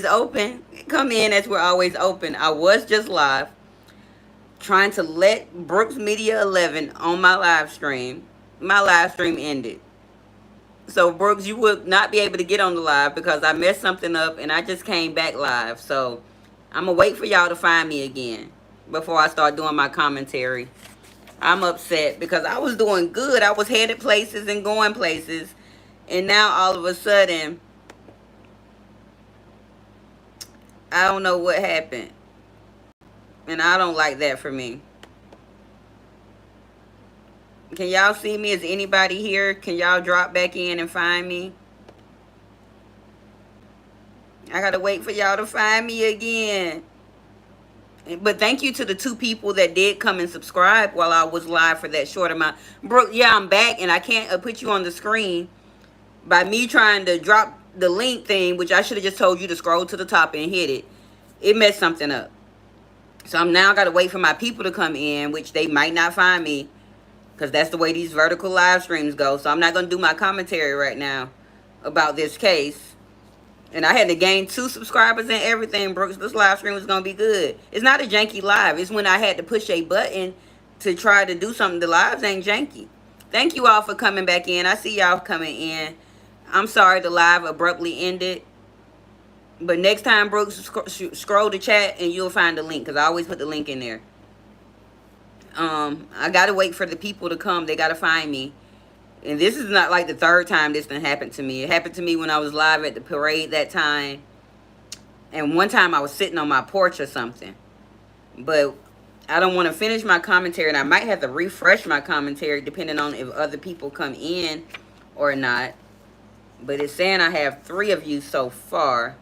always open. Come in as we're always open. I was just live trying to let Brooks Media 11 on my live stream. My live stream ended. So Brooks, you would not be able to get on the live because I messed something up and I just came back live. So I'm going to wait for y'all to find me again before I start doing my commentary. I'm upset because I was doing good. I was headed places and going places. And now all of a sudden, I don't know what happened. And I don't like that for me. Can y'all see me? Is anybody here? Can y'all drop back in and find me? I gotta wait for y'all to find me again. But thank you to the 2 people that did come and subscribe while I was live for that short amount. Brooke, yeah, I'm back and I can't put you on the screen by me trying to drop the link thing, which I should have just told you to scroll to the top and hit it. It messed something up. So I'm now got to wait for my people to come in, which they might not find me because that's the way these vertical live streams go. So I'm not going to do my commentary right now about this case. And I had to gain 2 subscribers and everything, Brooks. This live stream was going to be good. It's not a janky live. It's when I had to push a button to try to do something. The lives ain't janky. Thank you all for coming back in. I see y'all coming in. I'm sorry the live abruptly ended. But next time, Brooks, scroll the chat and you'll find the link because I always put the link in there. I got to wait for the people to come. They got to find me. And this is not like the 3rd time this done happened to me. It happened to me when I was live at the parade that time. And one time I was sitting on my porch or something. But I don't want to finish my commentary. And I might have to refresh my commentary depending on if other people come in or not. But it's saying I have 3 of you so far.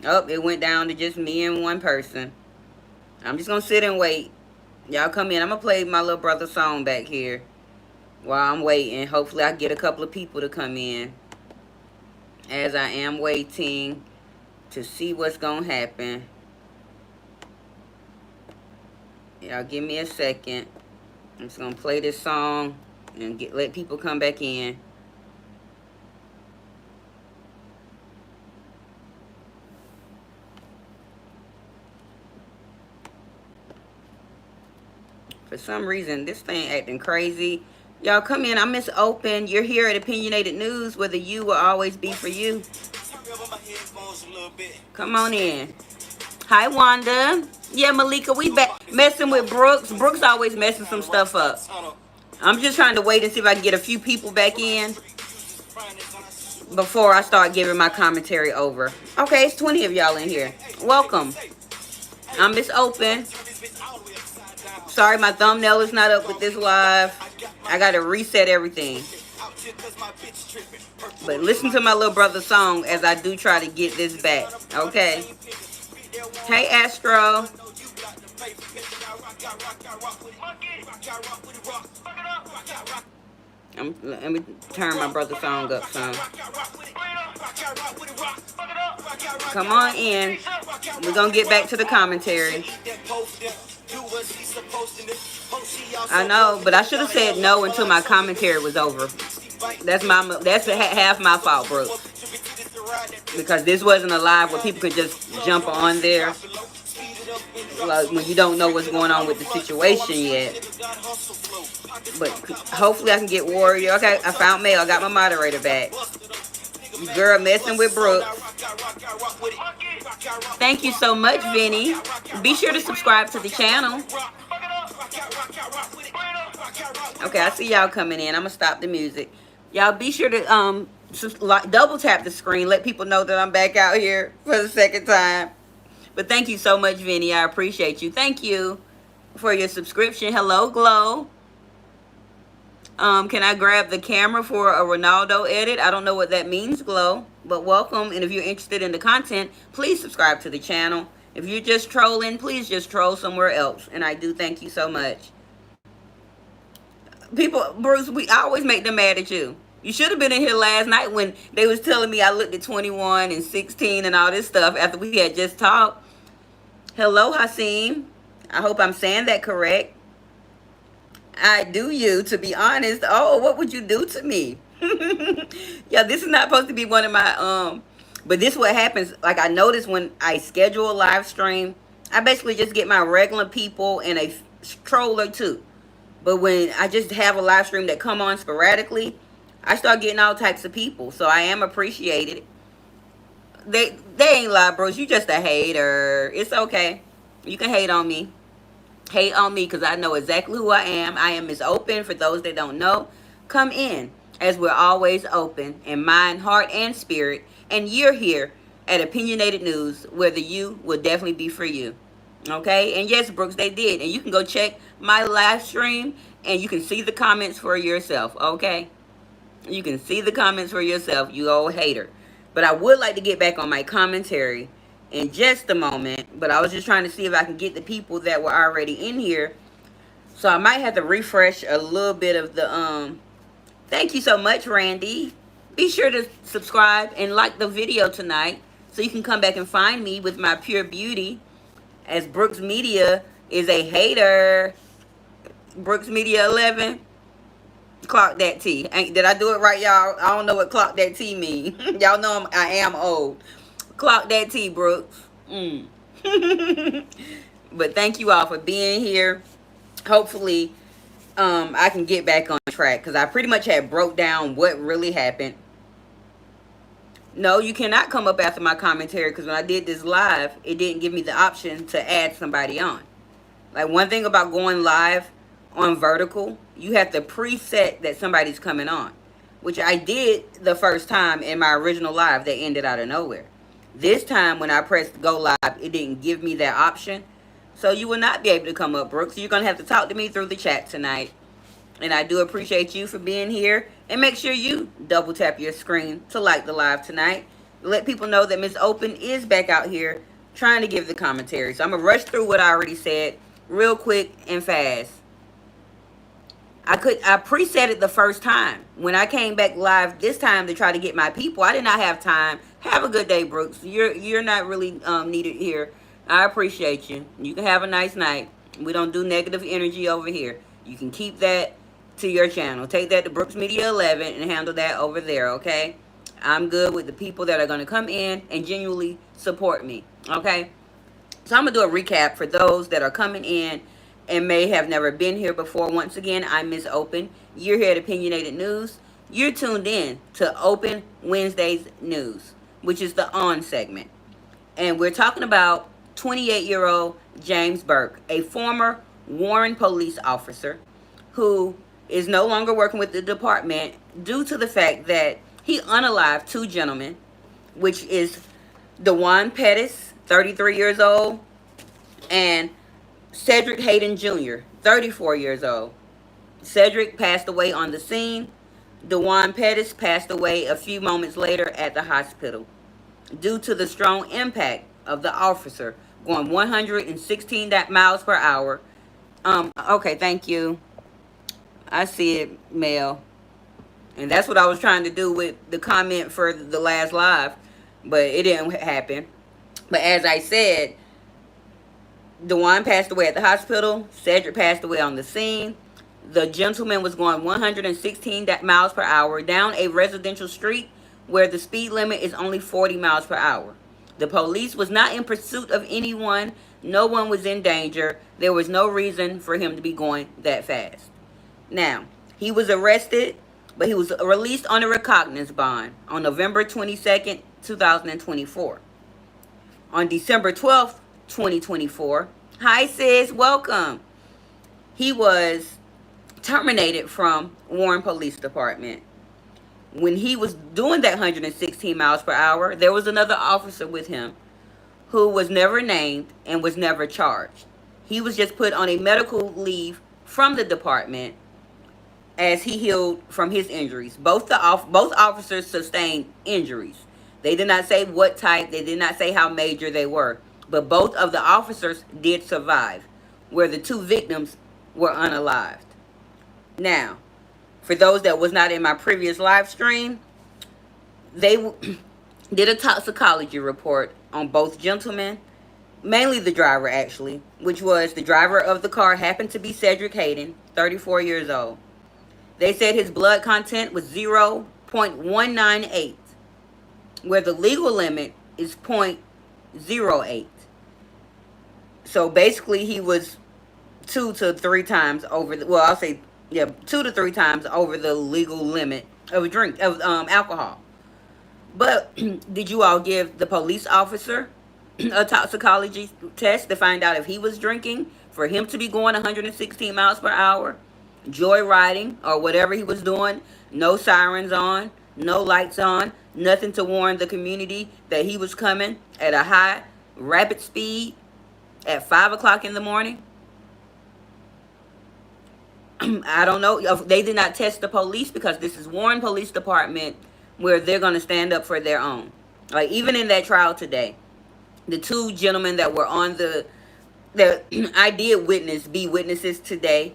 Oh, it went down to just me and 1 person. I'm just going to sit and wait. Y'all come in. I'm going to play my little brother's song back here while I'm waiting. Hopefully I get a couple of people to come in as I am waiting to see what's going to happen. Y'all give me a second. I'm just going to play this song and let people come back in. For some reason, this thing acting crazy. Y'all come in. I'm Miss Open. You're here at Opinionated News, where the you will always be for you. Come on in. Hi, Wanda. Yeah, Malika, we back messing with Brooks. Brooks always messing some stuff up. I'm just trying to wait and see if I can get a few people back in before I start giving my commentary over. Okay, it's 20 of y'all in here. Welcome. I'm Miss Open. Sorry, my thumbnail is not up with this live. I got to reset everything. But listen to my little brother's song as I do try to get this back. Okay. Hey, Astro. Let me turn my brother's song up some. Come on in. We're going to get back to the commentary. I know, but I should have said no until my commentary was over. That's half my fault, Brooke. Because this wasn't a live where people could just jump on there. Like when you don't know what's going on with the situation yet. But hopefully I can get Warrior. Okay, I found Mel. I got my moderator back. Girl messing with Brooke. Thank you so much, Vinny. Be sure to subscribe to the channel. Okay, I see y'all coming in. I'm going to stop the music. Y'all be sure to double tap the screen. Let people know that I'm back out here for the 2nd time. But thank you so much, Vinny. I appreciate you. Thank you for your subscription. Hello, Glow. Can I grab the camera for a Ronaldo edit? I don't know what that means, Glow. But welcome. And if you're interested in the content, please subscribe to the channel. If you're just trolling, please just troll somewhere else. And I do thank you so much. People, Bruce, I always make them mad at you. You should have been in here last night when they was telling me I looked at 21 and 16 and all this stuff after we had just talked. Hello, Hasim. I hope I'm saying that correct. I do you, to be honest. Oh, what would you do to me? Yeah, this is not supposed to be one of my But this what happens. Like, I notice when I schedule a live stream, I basically just get my regular people and a troller too. But when I just have a live stream that come on sporadically, I start getting all types of people. So I am appreciated. They ain't lie, bros. You just a hater. It's okay. You can hate on me. Hate on me because I know exactly who I am. I am Miss Open. For those that don't know, come in, as we're always open in mind, heart, and spirit. And you're here at Opinionated News, where the you will definitely be for you. Okay? And yes, Brooks, they did. And you can go check my live stream and you can see the comments for yourself. Okay? You can see the comments for yourself, you old hater. But I would like to get back on my commentary in just a moment. But I was just trying to see if I can get the people that were already in here. So I might have to refresh a little bit of the Thank you so much, Randy. Be sure to subscribe and like the video tonight so you can come back and find me with my pure beauty, as Brooks Media is a hater. Brooks Media 11. Clock that T. Did I do it right, y'all? I don't know what clock that T mean. Y'all know I am old. Clock that T, Brooks. But thank you all for being here. Hopefully, I can get back on track because I pretty much had broke down what really happened. No, you cannot come up after my commentary because when I did this live, it didn't give me the option to add somebody on. Like, one thing about going live on vertical, you have to preset that somebody's coming on, which I did the first time in my original live that ended out of nowhere. This time when I pressed go live, it didn't give me that option. So you will not be able to come up, Brooks. You're going to have to talk to me through the chat tonight. And I do appreciate you for being here. And make sure you double tap your screen to like the live tonight. Let people know that Miss Open is back out here trying to give the commentary. So I'm going to rush through what I already said real quick and fast. I preset it the first time. When I came back live this time to try to get my people, I did not have time. Have a good day, Brooks. You're not really needed here. I appreciate you. You can have a nice night. We don't do negative energy over here. You can keep that to your channel. Take that to Brooks Media 11 and handle that over there, okay? I'm good with the people that are going to come in and genuinely support me, okay? So I'm going to do a recap for those that are coming in and may have never been here before. Once again, I'm Miss Open. You're here at Opinionated News. You're tuned in to Open Wednesday's News, which is the on segment. And we're talking about 28-year-old James Burke, a former Warren police officer who is no longer working with the department due to the fact that he unalived two gentlemen, which is DeJuan Pettis, 33 years old, and Cedric Haynes Jr., 34 years old. Cedric passed away on the scene. DeJuan Pettis passed away a few moments later at the hospital due to the strong impact of the officer going 116 miles per hour. Okay, thank you. I see it, Mel. And that's what I was trying to do with the comment for the last live, but it didn't happen. But as I said, DeJuan passed away at the hospital. Cedric passed away on the scene. The gentleman was going 116 miles per hour down a residential street where the speed limit is only 40 miles per hour. The police was not in pursuit of anyone. No one was in danger. There was no reason for him to be going that fast. Now, he was arrested, but he was released on a recognizance bond on November 22nd, 2024. On December 12th, 2024, hi sis, welcome. He was terminated from Warren Police Department. When he was doing that 116 miles per hour, there was another officer with him who was never named and was never charged. He was just put on a medical leave from the department as he healed from his injuries. Both officers sustained injuries. They did not say what type. They did not say how major they were. But both of the officers did survive, where the two victims were unalived. Now, for those that was not in my previous live stream, they did a toxicology report on both gentlemen, mainly the driver actually, which was the driver of the car happened to be Cedric Hayden, 34 years old. They said his blood content was 0.198. where the legal limit is 0.08. So basically, he was 2 to 3 times over the, well, I'll say, yeah, 2 to 3 times over the legal limit of alcohol. But did you all give the police officer a toxicology test to find out if he was drinking for him to be going 116 miles per hour, joyriding, or whatever he was doing? No sirens on, no lights on, nothing to warn the community that he was coming at a high, rapid speed at 5 o'clock in the morning. I don't know. They did not test the police because this is Warren Police Department where they're going to stand up for their own. Like, even in that trial today, the 2 gentlemen that were on that I did be witnesses today,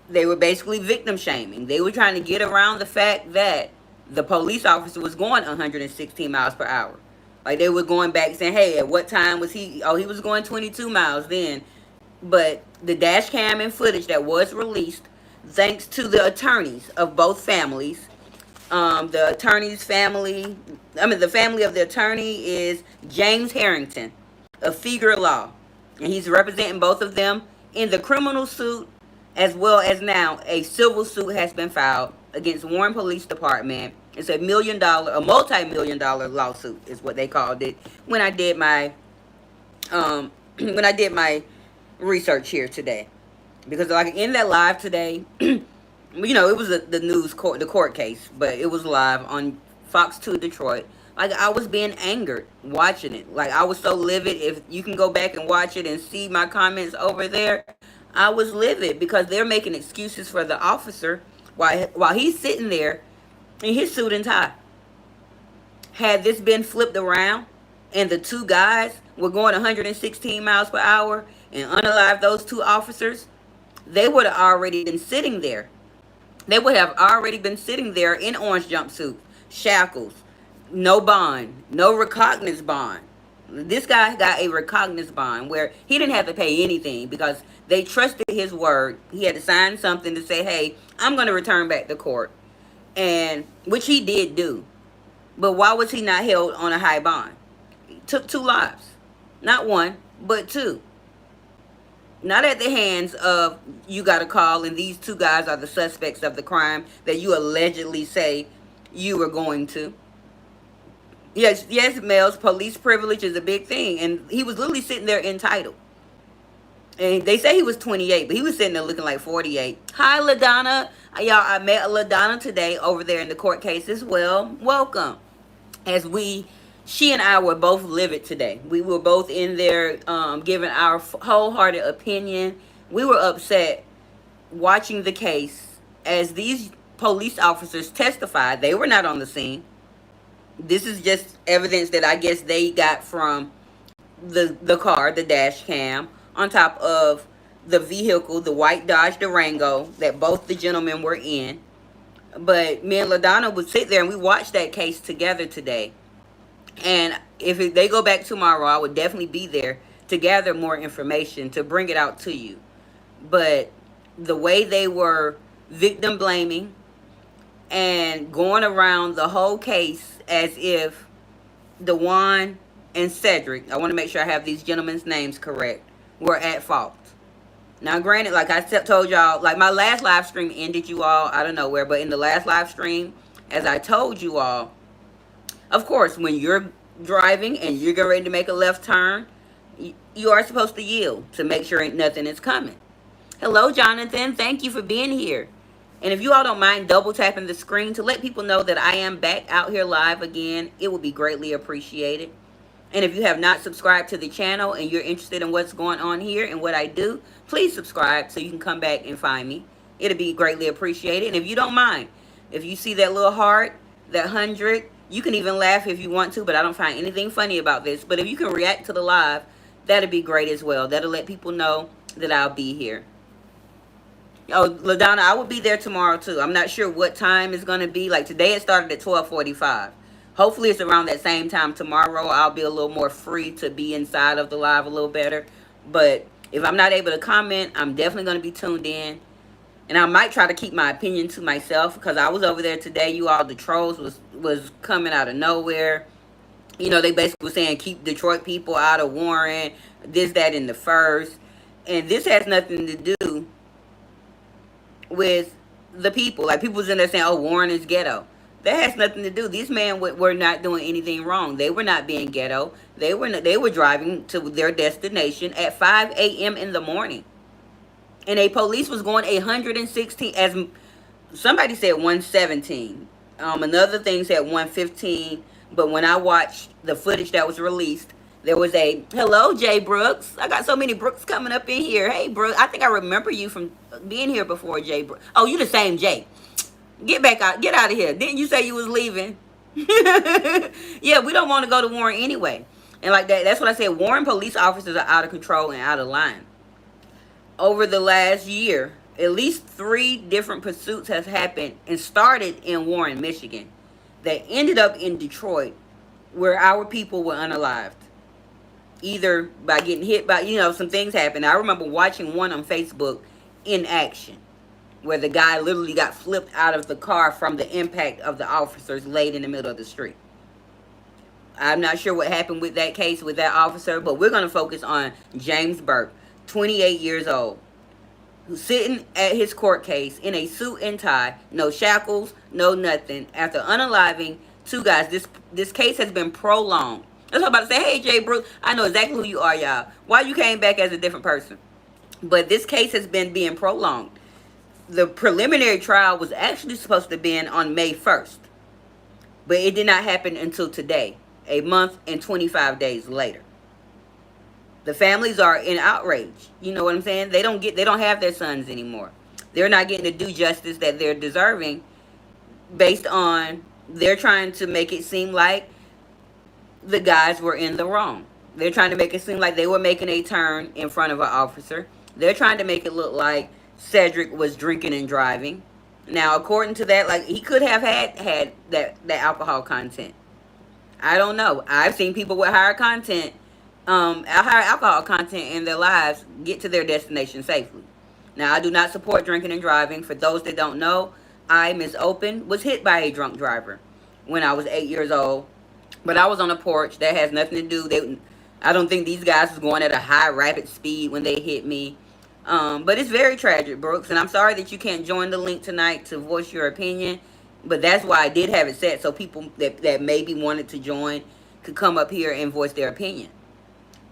they were basically victim shaming. They were trying to get around the fact that the police officer was going 116 miles per hour. Like, they were going back saying, hey, at what time was he? Oh, he was going 22 miles then. But the dash cam and footage that was released, thanks to the attorneys of both families, the attorney's family, the family of the attorney is James Harrington of Figure Law. And he's representing both of them in the criminal suit, as well as now a civil suit has been filed against Warren Police Department. It's a multi-million-dollar lawsuit is what they called it when I did my research here today. Because like in that live today, it was the court case, but it was live on Fox 2 Detroit. Like, I was being angered watching it. Like, I was so livid. If you can go back and watch it and see my comments over there, I was livid because they're making excuses for the officer while he's sitting there in his suit and tie. Had this been flipped around and the 2 guys were going 116 miles per hour and unalive those 2 officers, they would have already been sitting there. They would have already been sitting there in orange jumpsuits, shackles, no bond, no recognizance bond. This guy got a recognizance bond where he didn't have to pay anything because they trusted his word. He had to sign something to say, hey, I'm going to return back to court, and which he did do. But why was he not held on a high bond? He took 2 lives. Not 1, but 2. Not at the hands of, you got a call and these 2 guys are the suspects of the crime that you allegedly say you were going to. Yes, Mel's police privilege is a big thing. And he was literally sitting there entitled. And they say he was 28, but he was sitting there looking like 48. Hi, LaDonna. Y'all, I met LaDonna today over there in the court case as well. Welcome. She and I were both livid today. We were both in there giving our wholehearted opinion. We were upset watching the case as these police officers testified. They were not on the scene. This is just evidence that I guess they got from the car, the dash cam, on top of the vehicle, the white Dodge Durango that both the gentlemen were in. But me and LaDonna would sit there and we watched that case together today. And if they go back tomorrow, I would definitely be there to gather more information, to bring it out to you. But the way they were victim blaming and going around the whole case as if DeJuan and Cedric, I want to make sure I have these gentlemen's names correct, were at fault. Now, granted, like I told y'all, like my last live stream ended you all out of nowhere, but in the last live stream, as I told you all, of course, when you're driving and you're getting ready to make a left turn, you are supposed to yield to make sure nothing is coming. Hello, Jonathan. Thank you for being here. And if you all don't mind double tapping the screen to let people know that I am back out here live again, it would be greatly appreciated. And if you have not subscribed to the channel and you're interested in what's going on here and what I do, please subscribe so you can come back and find me. It'll be greatly appreciated. And if you don't mind, if you see that little heart, that 100, you can even laugh if you want to, but I don't find anything funny about this. But if you can react to the live, that'll be great as well. That'll let people know that I'll be here. Oh, LaDonna, I will be there tomorrow too. I'm not sure what time it's going to be. Like today it started at 12:45. Hopefully it's around that same time tomorrow. I'll be a little more free to be inside of the live a little better. But if I'm not able to comment, I'm definitely going to be tuned in. And I might try to keep my opinion to myself because I was over there today. You all, the trolls was coming out of nowhere. You know, they basically were saying keep Detroit people out of Warren, this, that, and the first. And this has nothing to do with the people. Like, people was in there saying, oh, Warren is ghetto. That has nothing to do. These men were not doing anything wrong. They were not being ghetto. They were driving to their destination at 5 a.m. in the morning. And a police was going 116, as somebody said 117. Another thing said 115. But when I watched the footage that was released, there was a, hello, Jay Brooks. I got so many Brooks coming up in here. Hey, Brooks. I think I remember you from being here before, Jay Brooks. Oh, you the same Jay. Get back out. Get out of here. Didn't you say you was leaving? Yeah, we don't want to go to Warren anyway. And like that's what I said. Warren police officers are out of control and out of line. Over the last year, at least 3 different pursuits have happened and started in Warren, Michigan, that ended up in Detroit, where our people were unalived. Either by getting hit by, some things happened. I remember watching one on Facebook in action, where the guy literally got flipped out of the car from the impact of the officers laid in the middle of the street. I'm not sure what happened with that case with that officer, but we're going to focus on James Burke, 28 years old, who's sitting at his court case in a suit and tie, no shackles, no nothing, after unaliving 2 guys. This case has been prolonged. That's what I'm about to say. Hey, Jay Brooks, I know exactly who you are, y'all. Why you came back as a different person? But this case has been being prolonged. The preliminary trial was actually supposed to be on May 1st. But it did not happen until today, a month and 25 days later. The families are in outrage. You know what I'm saying? They don't have their sons anymore. They're not getting the due justice that they're deserving based on they're trying to make it seem like the guys were in the wrong. They're trying to make it seem like they were making a turn in front of an officer. They're trying to make it look like Cedric was drinking and driving. Now, according to that, like, he could have had that alcohol content. I don't know. I've seen people with higher alcohol content in their lives get to their destination safely. Now, I do not support drinking and driving. For those that don't know, I, Miss Open, was hit by a drunk driver when I was 8 years old. But I was on a porch. That has nothing to do. I don't think these guys was going at a high, rapid speed when they hit me. But it's very tragic, Brooks. And I'm sorry that you can't join the link tonight to voice your opinion. But that's why I did have it set, so people that maybe wanted to join could come up here and voice their opinion.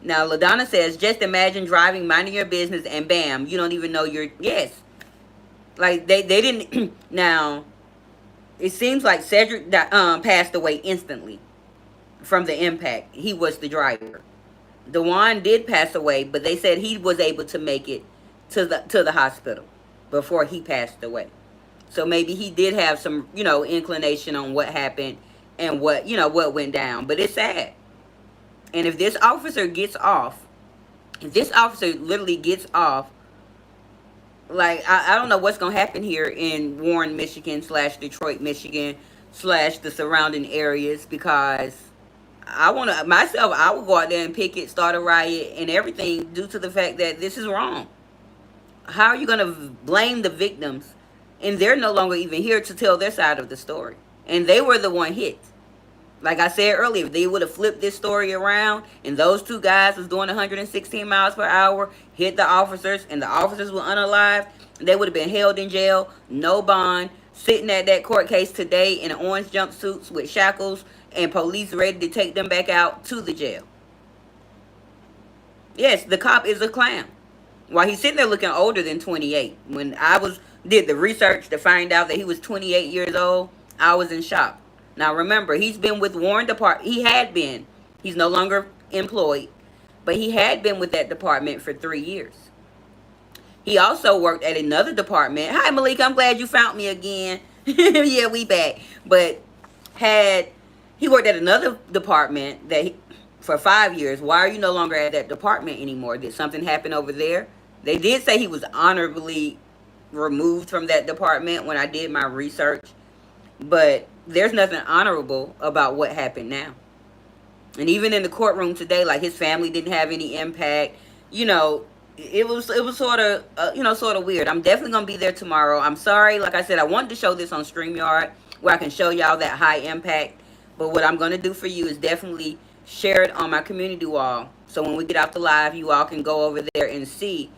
Now, LaDonna says, just imagine driving, minding your business, and bam, you don't even know you're... Yes. Like, they didn't... Now, it seems like Cedric passed away instantly from the impact. He was the driver. DeJuan did pass away, but they said he was able to make it to the hospital before he passed away. So maybe he did have some, inclination on what happened and what went down. But it's sad. And if this officer gets off, literally gets off, like, I don't know what's going to happen here in Warren, Michigan / Detroit, Michigan / the surrounding areas, because I would go out there and picket, start a riot and everything due to the fact that this is wrong. How are you going to blame the victims? And they're no longer even here to tell their side of the story. And they were the one hit. Like I said earlier, if they would have flipped this story around and those 2 guys was doing 116 miles per hour, hit the officers, and the officers were unalived, they would have been held in jail, no bond, sitting at that court case today in orange jumpsuits with shackles and police ready to take them back out to the jail. Yes, the cop is a clown. While he's sitting there looking older than 28. When I did the research to find out that he was 28 years old, I was in shock. Now remember, he's been with Warren Department. He had been. He's no longer employed. But he had been with that department for 3 years. He also worked at another department. Hi, Malika. I'm glad you found me again. Yeah, we back. But he worked at another department for 5 years. Why are you no longer at that department anymore? Did something happen over there? They did say he was honorably removed from that department when I did my research. But there's nothing honorable about what happened now. And even in the courtroom today, like, his family didn't have any impact. it was sort of sort of weird. I'm definitely gonna be there tomorrow. I'm sorry, like I said, I wanted to show this on StreamYard where I can show y'all that high impact. But what I'm gonna do for you is definitely share it on my community wall. So when we get out the live, you all can go over there and see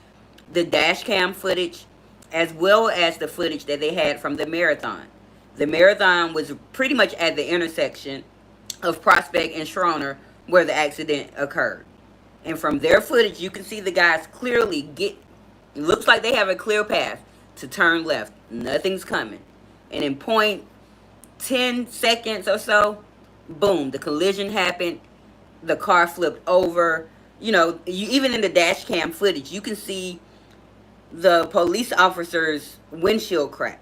the dash cam footage as well as the footage that they had from the marathon. The marathon was pretty much at the intersection of Prospect and Schroner where the accident occurred. And from their footage, you can see the guys clearly it looks like they have a clear path to turn left. Nothing's coming. And in point 10 seconds or so, boom, the collision happened. The car flipped over. Even in the dash cam footage, you can see the police officer's windshield crack.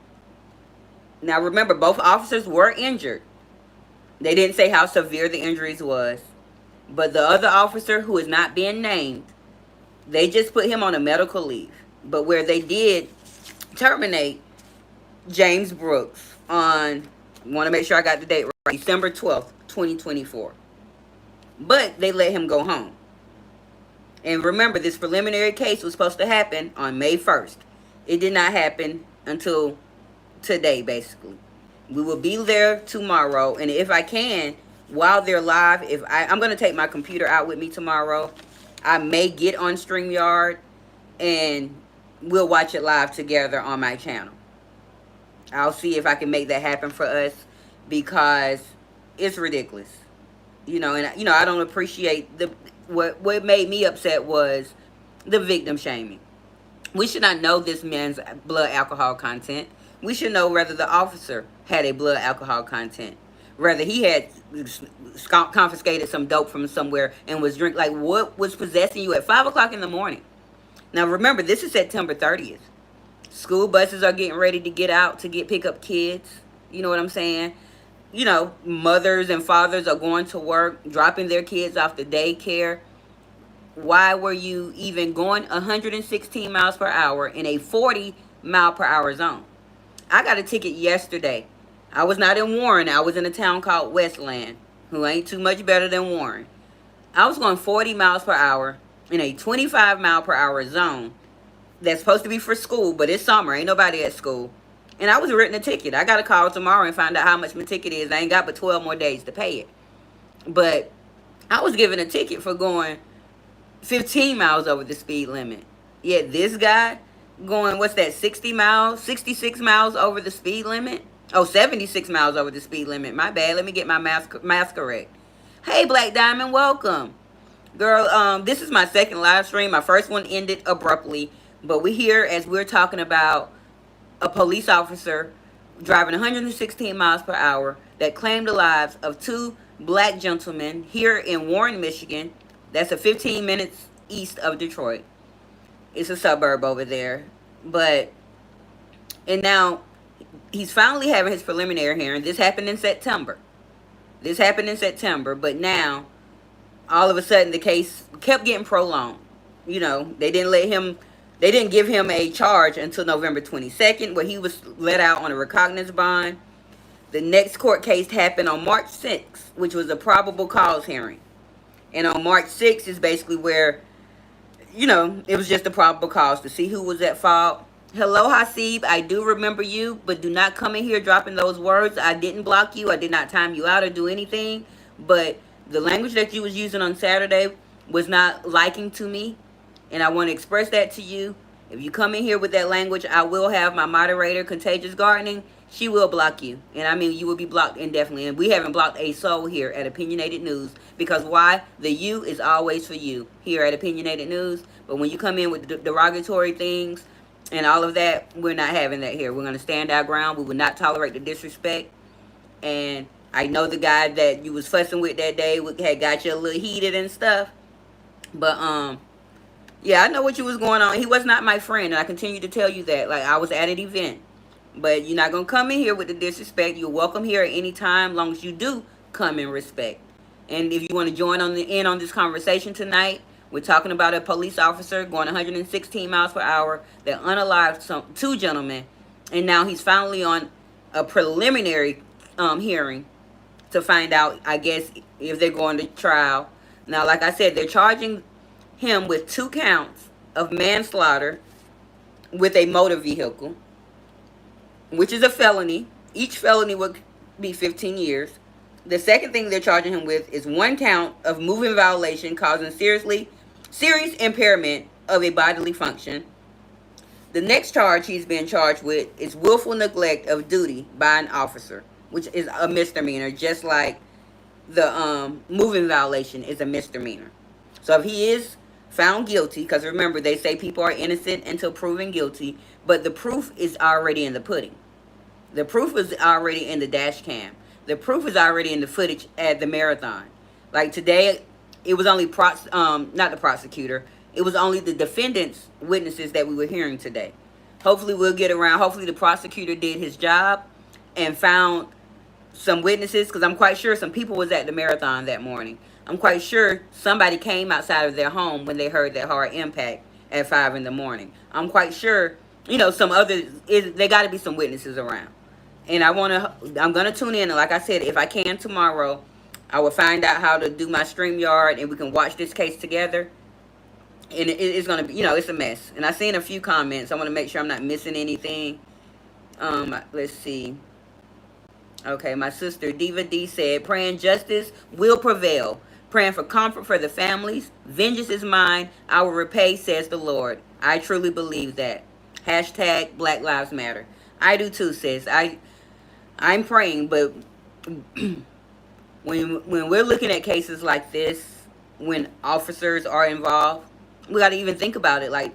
Now remember, both officers were injured. They didn't say how severe the injuries was. But the other officer, who is not being named, they just put him on a medical leave. But where they did terminate James Brooks on, want to make sure I got the date right, December 12th, 2024. But they let him go home. And remember, this preliminary case was supposed to happen on May 1st. It did not happen until today, basically. We will be there tomorrow. And if I can, while they're live, I'm going to take my computer out with me tomorrow. I may get on StreamYard and we'll watch it live together on my channel. I'll see if I can make that happen for us because it's ridiculous. And I don't appreciate what made me upset was the victim shaming. We should not know this man's blood alcohol content. We should know whether the officer had a blood alcohol content. Whether he had confiscated some dope from somewhere and was drinking. Like, what was possessing you at 5 o'clock in the morning? Now, remember, this is September 30th. School buses are getting ready to get out to pick up kids. You know what I'm saying? Mothers and fathers are going to work, dropping their kids off to daycare. Why were you even going 116 miles per hour in a 40 mile per hour zone? I got a ticket yesterday. I was not in Warren. I was in a town called Westland, who ain't too much better than Warren. I was going 40 miles per hour in a 25 mile per hour zone that's supposed to be for school, but it's summer. Ain't nobody at school. And I was written a ticket. I got to call tomorrow and find out how much my ticket is. I ain't got but 12 more days to pay it. But I was given a ticket for going 15 miles over the speed limit. Yet this guy going, 66 miles over the speed limit? Oh, 76 miles over the speed limit. My bad. Let me get my math correct. Hey, Black Diamond, welcome. Girl, this is my second live stream. My first one ended abruptly. But we're here as we're talking about a police officer driving 116 miles per hour that claimed the lives of two black gentlemen here in Warren, Michigan. That's a 15 minutes east of Detroit. It's a suburb over there. And now he's finally having his preliminary hearing. This happened in September. But now, all of a sudden, the case kept getting prolonged. They didn't give him a charge until November 22nd, where he was let out on a recognizance bond. The next court case happened on March 6th, which was a probable cause hearing. And on March 6th is basically where, it was just a probable cause to see who was at fault. Hello, Hasib. I do remember you, but do not come in here dropping those words. I didn't block you. I did not time you out or do anything. But the language that you was using on Saturday was not liking to me. And I want to express that to you. If you come in here with that language, I will have my moderator, Contagious Gardening. She will block you. And I mean, you will be blocked indefinitely. And we haven't blocked a soul here at Opinionated News. Because why? The you is always for you here at Opinionated News. But when you come in with derogatory things and all of that, we're not having that here. We're going to stand our ground. We will not tolerate the disrespect. And I know the guy that you was fussing with that day had got you a little heated and stuff. But, yeah, I know what you was going on. He was not my friend, and I continue to tell you that. Like, I was at an event. But you're not going to come in here with the disrespect. You're welcome here at any time, as long as you do come in respect. And if you want to join in on this conversation tonight, we're talking about a police officer going 116 miles per hour that unalived two gentlemen. And now he's finally on a preliminary hearing to find out, I guess, if they're going to trial. Now, like I said, they're charging him with 2 counts of manslaughter with a motor vehicle, which is a felony. Each felony would be 15 years. The second thing they're charging him with is 1 count of moving violation causing serious impairment of a bodily function. The next charge he's been charged with is willful neglect of duty by an officer, which is a misdemeanor, just like the moving violation is a misdemeanor. So if he is found guilty, because remember, they say people are innocent until proven guilty, but the proof is already in the pudding. The proof is already in the dash cam. The proof is already in the footage at the marathon. Like today, it was only not the prosecutor. It was only the defendant's witnesses that we were hearing today. Hopefully we'll get around. Hopefully the prosecutor did his job and found some witnesses, because I'm quite sure some people was at the marathon that morning. I'm quite sure somebody came outside of their home when they heard that hard impact at 5 in the morning. I'm quite sure, some others, there got to be some witnesses around. And I'm going to tune in. And like I said, if I can tomorrow, I will find out how to do my StreamYard and we can watch this case together. And it's going to be, it's a mess. And I've seen a few comments. I want to make sure I'm not missing anything. Let's see. Okay, my sister Diva D said, praying justice will prevail. Praying for comfort for the families. Vengeance is mine. I will repay, says the Lord. I truly believe that. Hashtag Black Lives Matter. I do too, sis. I'm praying, but when we're looking at cases like this, when officers are involved, we got to even think about it. Like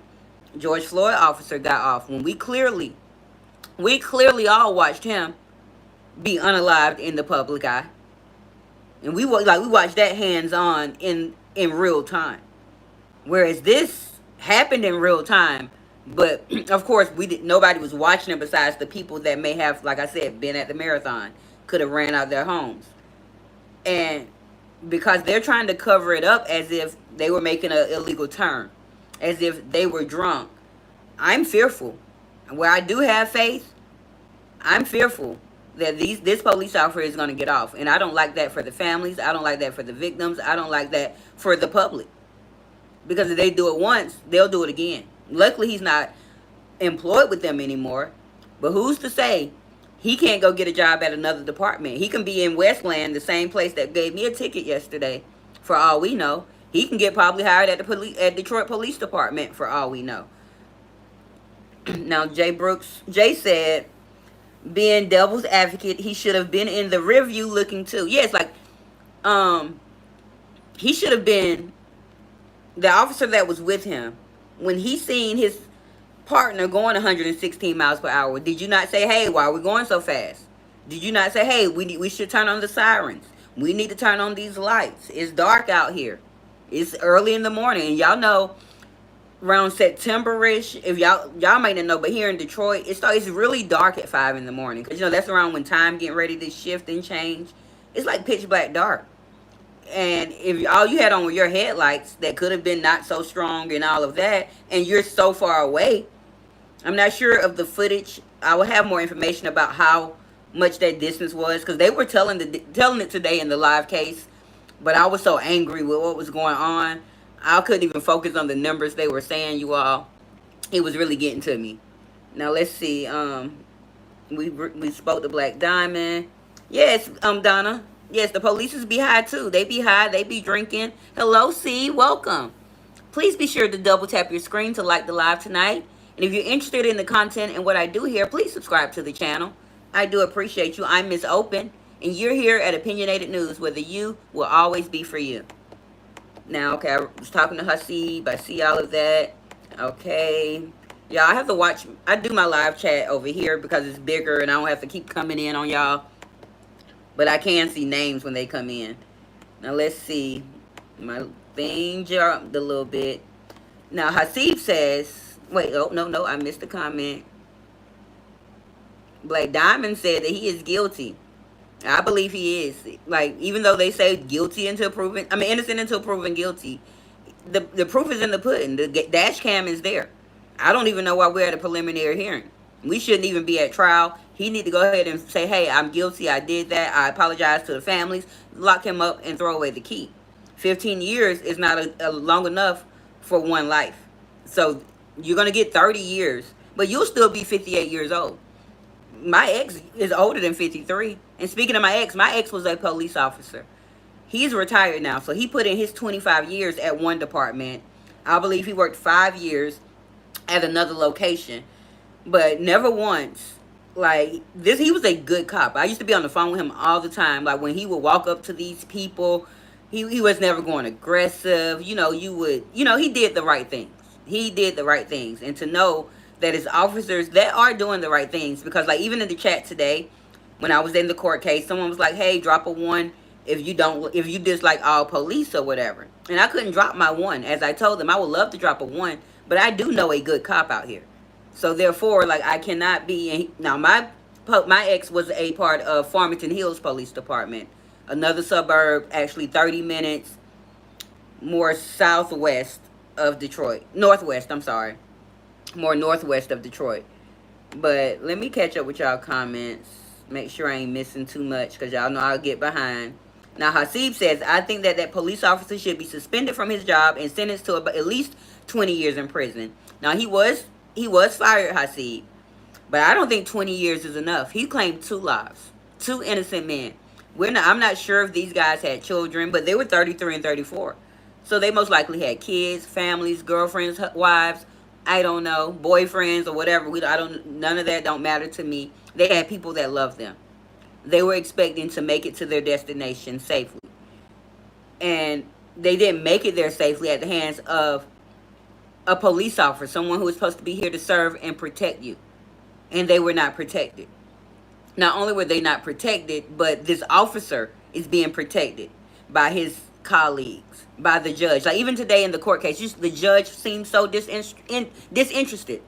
George Floyd officer got off when we clearly all watched him be unalived in the public eye, and we watched that hands on in real time. Whereas this happened in real time, but of course nobody was watching it besides the people that may have, like I said, been at the marathon, could have ran out their homes. And because they're trying to cover it up as if they were making an illegal turn, as if they were drunk, I'm fearful. Where I do have faith, I'm fearful that this police officer is going to get off. And I don't like that for the families. I don't like that for the victims. I don't like that for the public. Because if they do it once, they'll do it again. Luckily, he's not employed with them anymore. But who's to say he can't go get a job at another department? He can be in Westland, the same place that gave me a ticket yesterday, for all we know. He can get probably hired at Detroit Police Department, for all we know. Now, Jay said, being devil's advocate, he should have been in the rear view looking too. Yes, he should have been the officer that was with him when he seen his partner going 116 miles per hour. Did you not say, hey, why are we going so fast? Did you not say, hey, we should turn on the sirens? We need to turn on these lights. It's dark out here. It's early in the morning. And y'all know, around September-ish, if y'all might not know, but here in Detroit, it's really dark at 5 in the morning. Because, that's around when time getting ready to shift and change. It's like pitch black dark. And if all you had on were your headlights that could have been not so strong and all of that, and you're so far away, I'm not sure of the footage. I will have more information about how much that distance was, because they were telling it today in the live case, but I was so angry with what was going on. I couldn't even focus on the numbers they were saying, you all. It was really getting to me. Now, let's see. We spoke to Black Diamond. Yes, Donna. Yes, the police is be high, too. They be high. They be drinking. Hello, C. Welcome. Please be sure to double tap your screen to like the live tonight. And if you're interested in the content and what I do here, please subscribe to the channel. I do appreciate you. I'm Miss Open, and you're here at Opinionated News, where the you will always be for you. Now, okay, I was talking to Hasib. I see all of that. Okay. Y'all, I have to watch. I do my live chat over here because it's bigger and I don't have to keep coming in on y'all. But I can see names when they come in. Now, let's see. My thing jumped a little bit. Now, Hasib says, wait, oh, no, I missed the comment. Black Diamond said that he is guilty. I believe he is. Like, even though they say innocent until proven guilty, the proof is in the pudding. The dash cam is there. I don't even know why we're at a preliminary hearing. We shouldn't even be at trial. He need to go ahead and say, hey, I'm guilty. I did that. I apologize to the families. Lock him up and throw away the key. 15 years is not long enough for one life. So you're gonna get 30 years, but you'll still be 58 years old. My ex is older than 53. And speaking of my ex was a police officer. He's retired now, so he put in his 25 years at one department. I believe he worked 5 years at another location, but never once. Like this, he was a good cop. I used to be on the phone with him all the time. Like when he would walk up to these people, he was never going aggressive. He did the right things. He did the right things, and to know that his officers that are doing the right things, because like even in the chat today, when I was in the court case, someone was like, "Hey, drop a one if you dislike all police or whatever." And I couldn't drop my one, as I told them I would love to drop a one, but I do know a good cop out here. So therefore, like I cannot be now. My ex was a part of Farmington Hills Police Department, another suburb, actually 30 minutes more southwest of Detroit, northwest. I'm sorry, more northwest of Detroit. But let me catch up with y'all comments. Make sure I ain't missing too much, because y'all know I'll get behind. Now, Hasib says, I think that police officer should be suspended from his job and sentenced to at least 20 years in prison. Now, he was fired, Hasib, but I don't think 20 years is enough. He claimed 2 lives, 2 innocent men. I'm not sure if these guys had children, but they were 33 and 34. So they most likely had kids, families, girlfriends, wives, I don't know, boyfriends or whatever. None of that don't matter to me. They had people that loved them. They were expecting to make it to their destination safely. And they didn't make it there safely at the hands of a police officer, someone who was supposed to be here to serve and protect you. And they were not protected. Not only were they not protected, but this officer is being protected by his colleagues, by the judge. Like even today in the court case, the judge seemed so disinterested.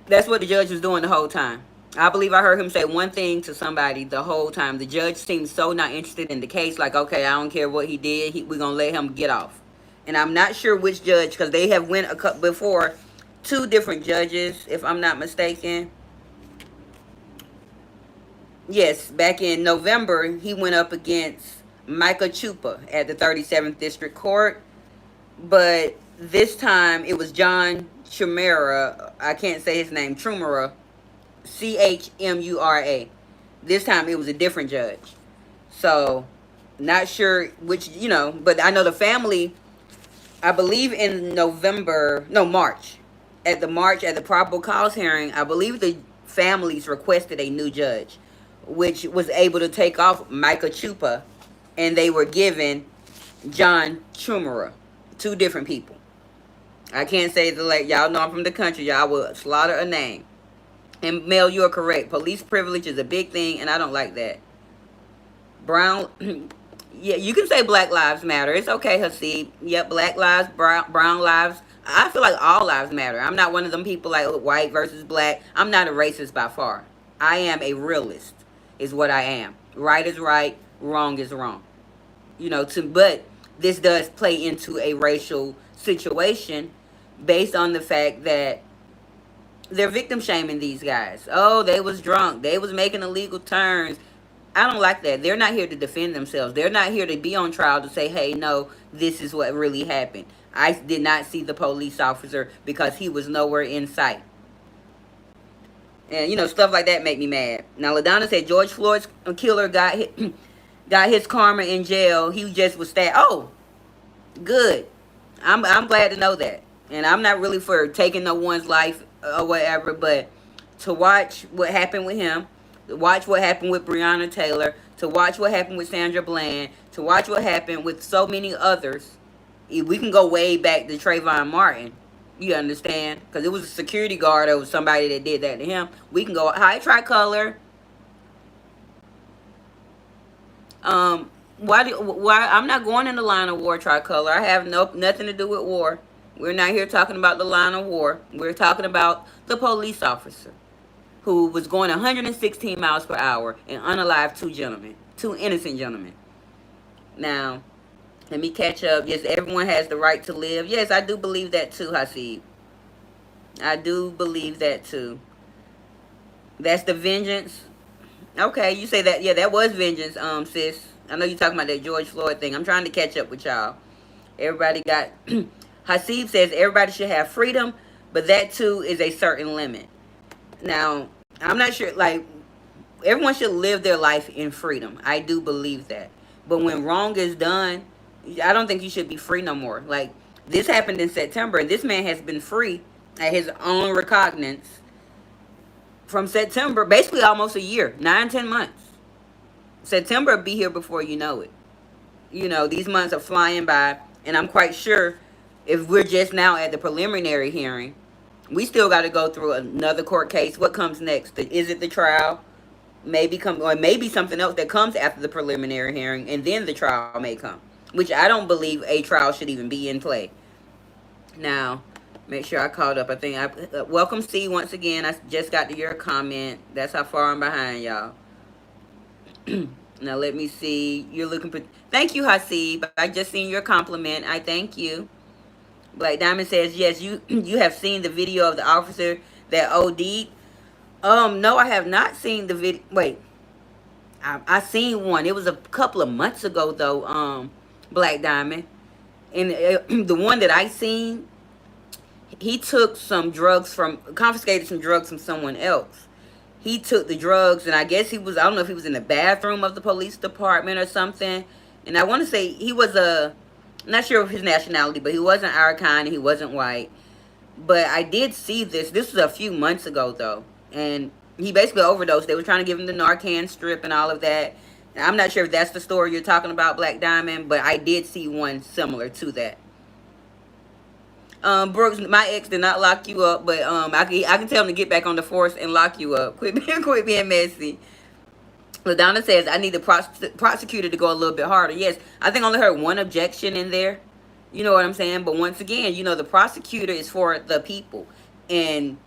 That's what the judge was doing the whole time. I believe I heard him say one thing to somebody the whole time. The judge seemed so not interested in the case. Like, okay, I don't care what he did. We're going to let him get off. And I'm not sure which judge, because they have went before 2 different judges, if I'm not mistaken. Yes, back in November, he went up against Micah Chupa at the 37th District Court. But this time, it was John Chumura. I can't say his name. Chumura. Chmura. This time, it was a different judge. So, not sure which, but I know the family, I believe in March. At the probable cause hearing, I believe the families requested a new judge, which was able to take off Micah Chupa, and they were given John Chumura. 2 different people. I can't say y'all know I'm from the country. Y'all will slaughter a name. And Mel, you are correct. Police privilege is a big thing, and I don't like that. Brown, yeah, you can say Black Lives Matter. It's okay, Hasib. Yep, Black lives, brown lives. I feel like all lives matter. I'm not one of them people like white versus black. I'm not a racist by far. I am a realist, is what I am. Right is right, wrong is wrong. But this does play into a racial situation based on the fact that they're victim shaming these guys. Oh, they was drunk. They was making illegal turns. I don't like that. They're not here to defend themselves. They're not here to be on trial to say, hey, no, this is what really happened. I did not see the police officer because he was nowhere in sight. And, stuff like that make me mad. Now, LaDonna said George Floyd's killer got his karma in jail. He just was stabbed. Oh, good. I'm glad to know that. And I'm not really for taking no one's life or whatever, but to watch what happened with him, to watch what happened with Breonna Taylor, to watch what happened with Sandra Bland, to watch what happened with so many others. We can go way back to Trayvon Martin. You understand? Because it was a security guard or somebody that did that to him. We can go, hi, Tricolor. Why I'm not going in the line of war, Tricolor. I have nothing to do with war. We're not here talking about the line of war. We're talking about the police officer who was going 116 miles per hour and unalived 2 innocent gentlemen. Now, let me catch up. Yes, everyone has the right to live. Yes, I do believe that too, Hasib. I do believe that too. That's the vengeance. Okay, you say that. Yeah, that was vengeance, sis. I know you're talking about that George Floyd thing. I'm trying to catch up with y'all. Everybody got... Hasib says everybody should have freedom, but that too is a certain limit. Now, I'm not sure, like, everyone should live their life in freedom. I do believe that. But when wrong is done, I don't think you should be free no more. Like, this happened in September, and this man has been free at his own recognizance from September, basically almost a year, 9-10 months. September will be here before you know it. You know, these months are flying by, and I'm quite sure if we're just now at the preliminary hearing, we still got to go through another court case. What comes next? Is it the trial? Maybe something else that comes after the preliminary hearing, and then the trial may come, which I don't believe a trial should even be in play. Now, make sure I caught up. I think welcome C once again. I just got to your comment. That's how far I'm behind, y'all. Now let me see. You're looking for... Thank you, Hasib. I just seen your compliment. I thank you. Black Diamond says, yes, you have seen the video of the officer that OD'd. No, I have not seen the video. Wait. I seen one. It was a couple of months ago, though, Black Diamond. And the one that I seen, he took confiscated some drugs from someone else. He took the drugs, and I guess I don't know if he was in the bathroom of the police department or something. And I want to say he was not sure of his nationality, but he wasn't our kind, and he wasn't white. But I did see this. This was a few months ago, though. And he basically overdosed. They were trying to give him the Narcan strip and all of that. And I'm not sure if that's the story you're talking about, Black Diamond, but I did see one similar to that. Brooks, my ex did not lock you up, but I can tell him to get back on the force and lock you up. Quit being messy. LaDonna says, I need the prosecutor to go a little bit harder. Yes, I think I only heard one objection in there. You know what I'm saying? But once again, you know, the prosecutor is for the people. And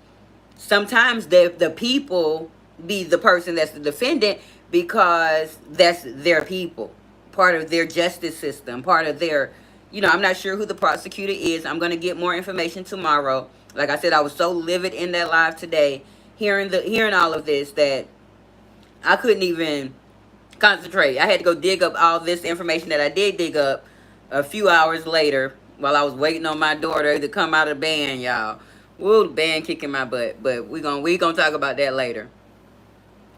sometimes the people be the person that's the defendant because that's their people. Part of their justice system. Part of their... You know, I'm not sure who the prosecutor is. I'm going to get more information tomorrow. Like I said, I was so livid in that live today, hearing all of this, that I couldn't even concentrate. I had to go dig up all this information that I did dig up a few hours later while I was waiting on my daughter to come out of the band, y'all. Woo, the band kicking my butt. But we gonna talk about that later.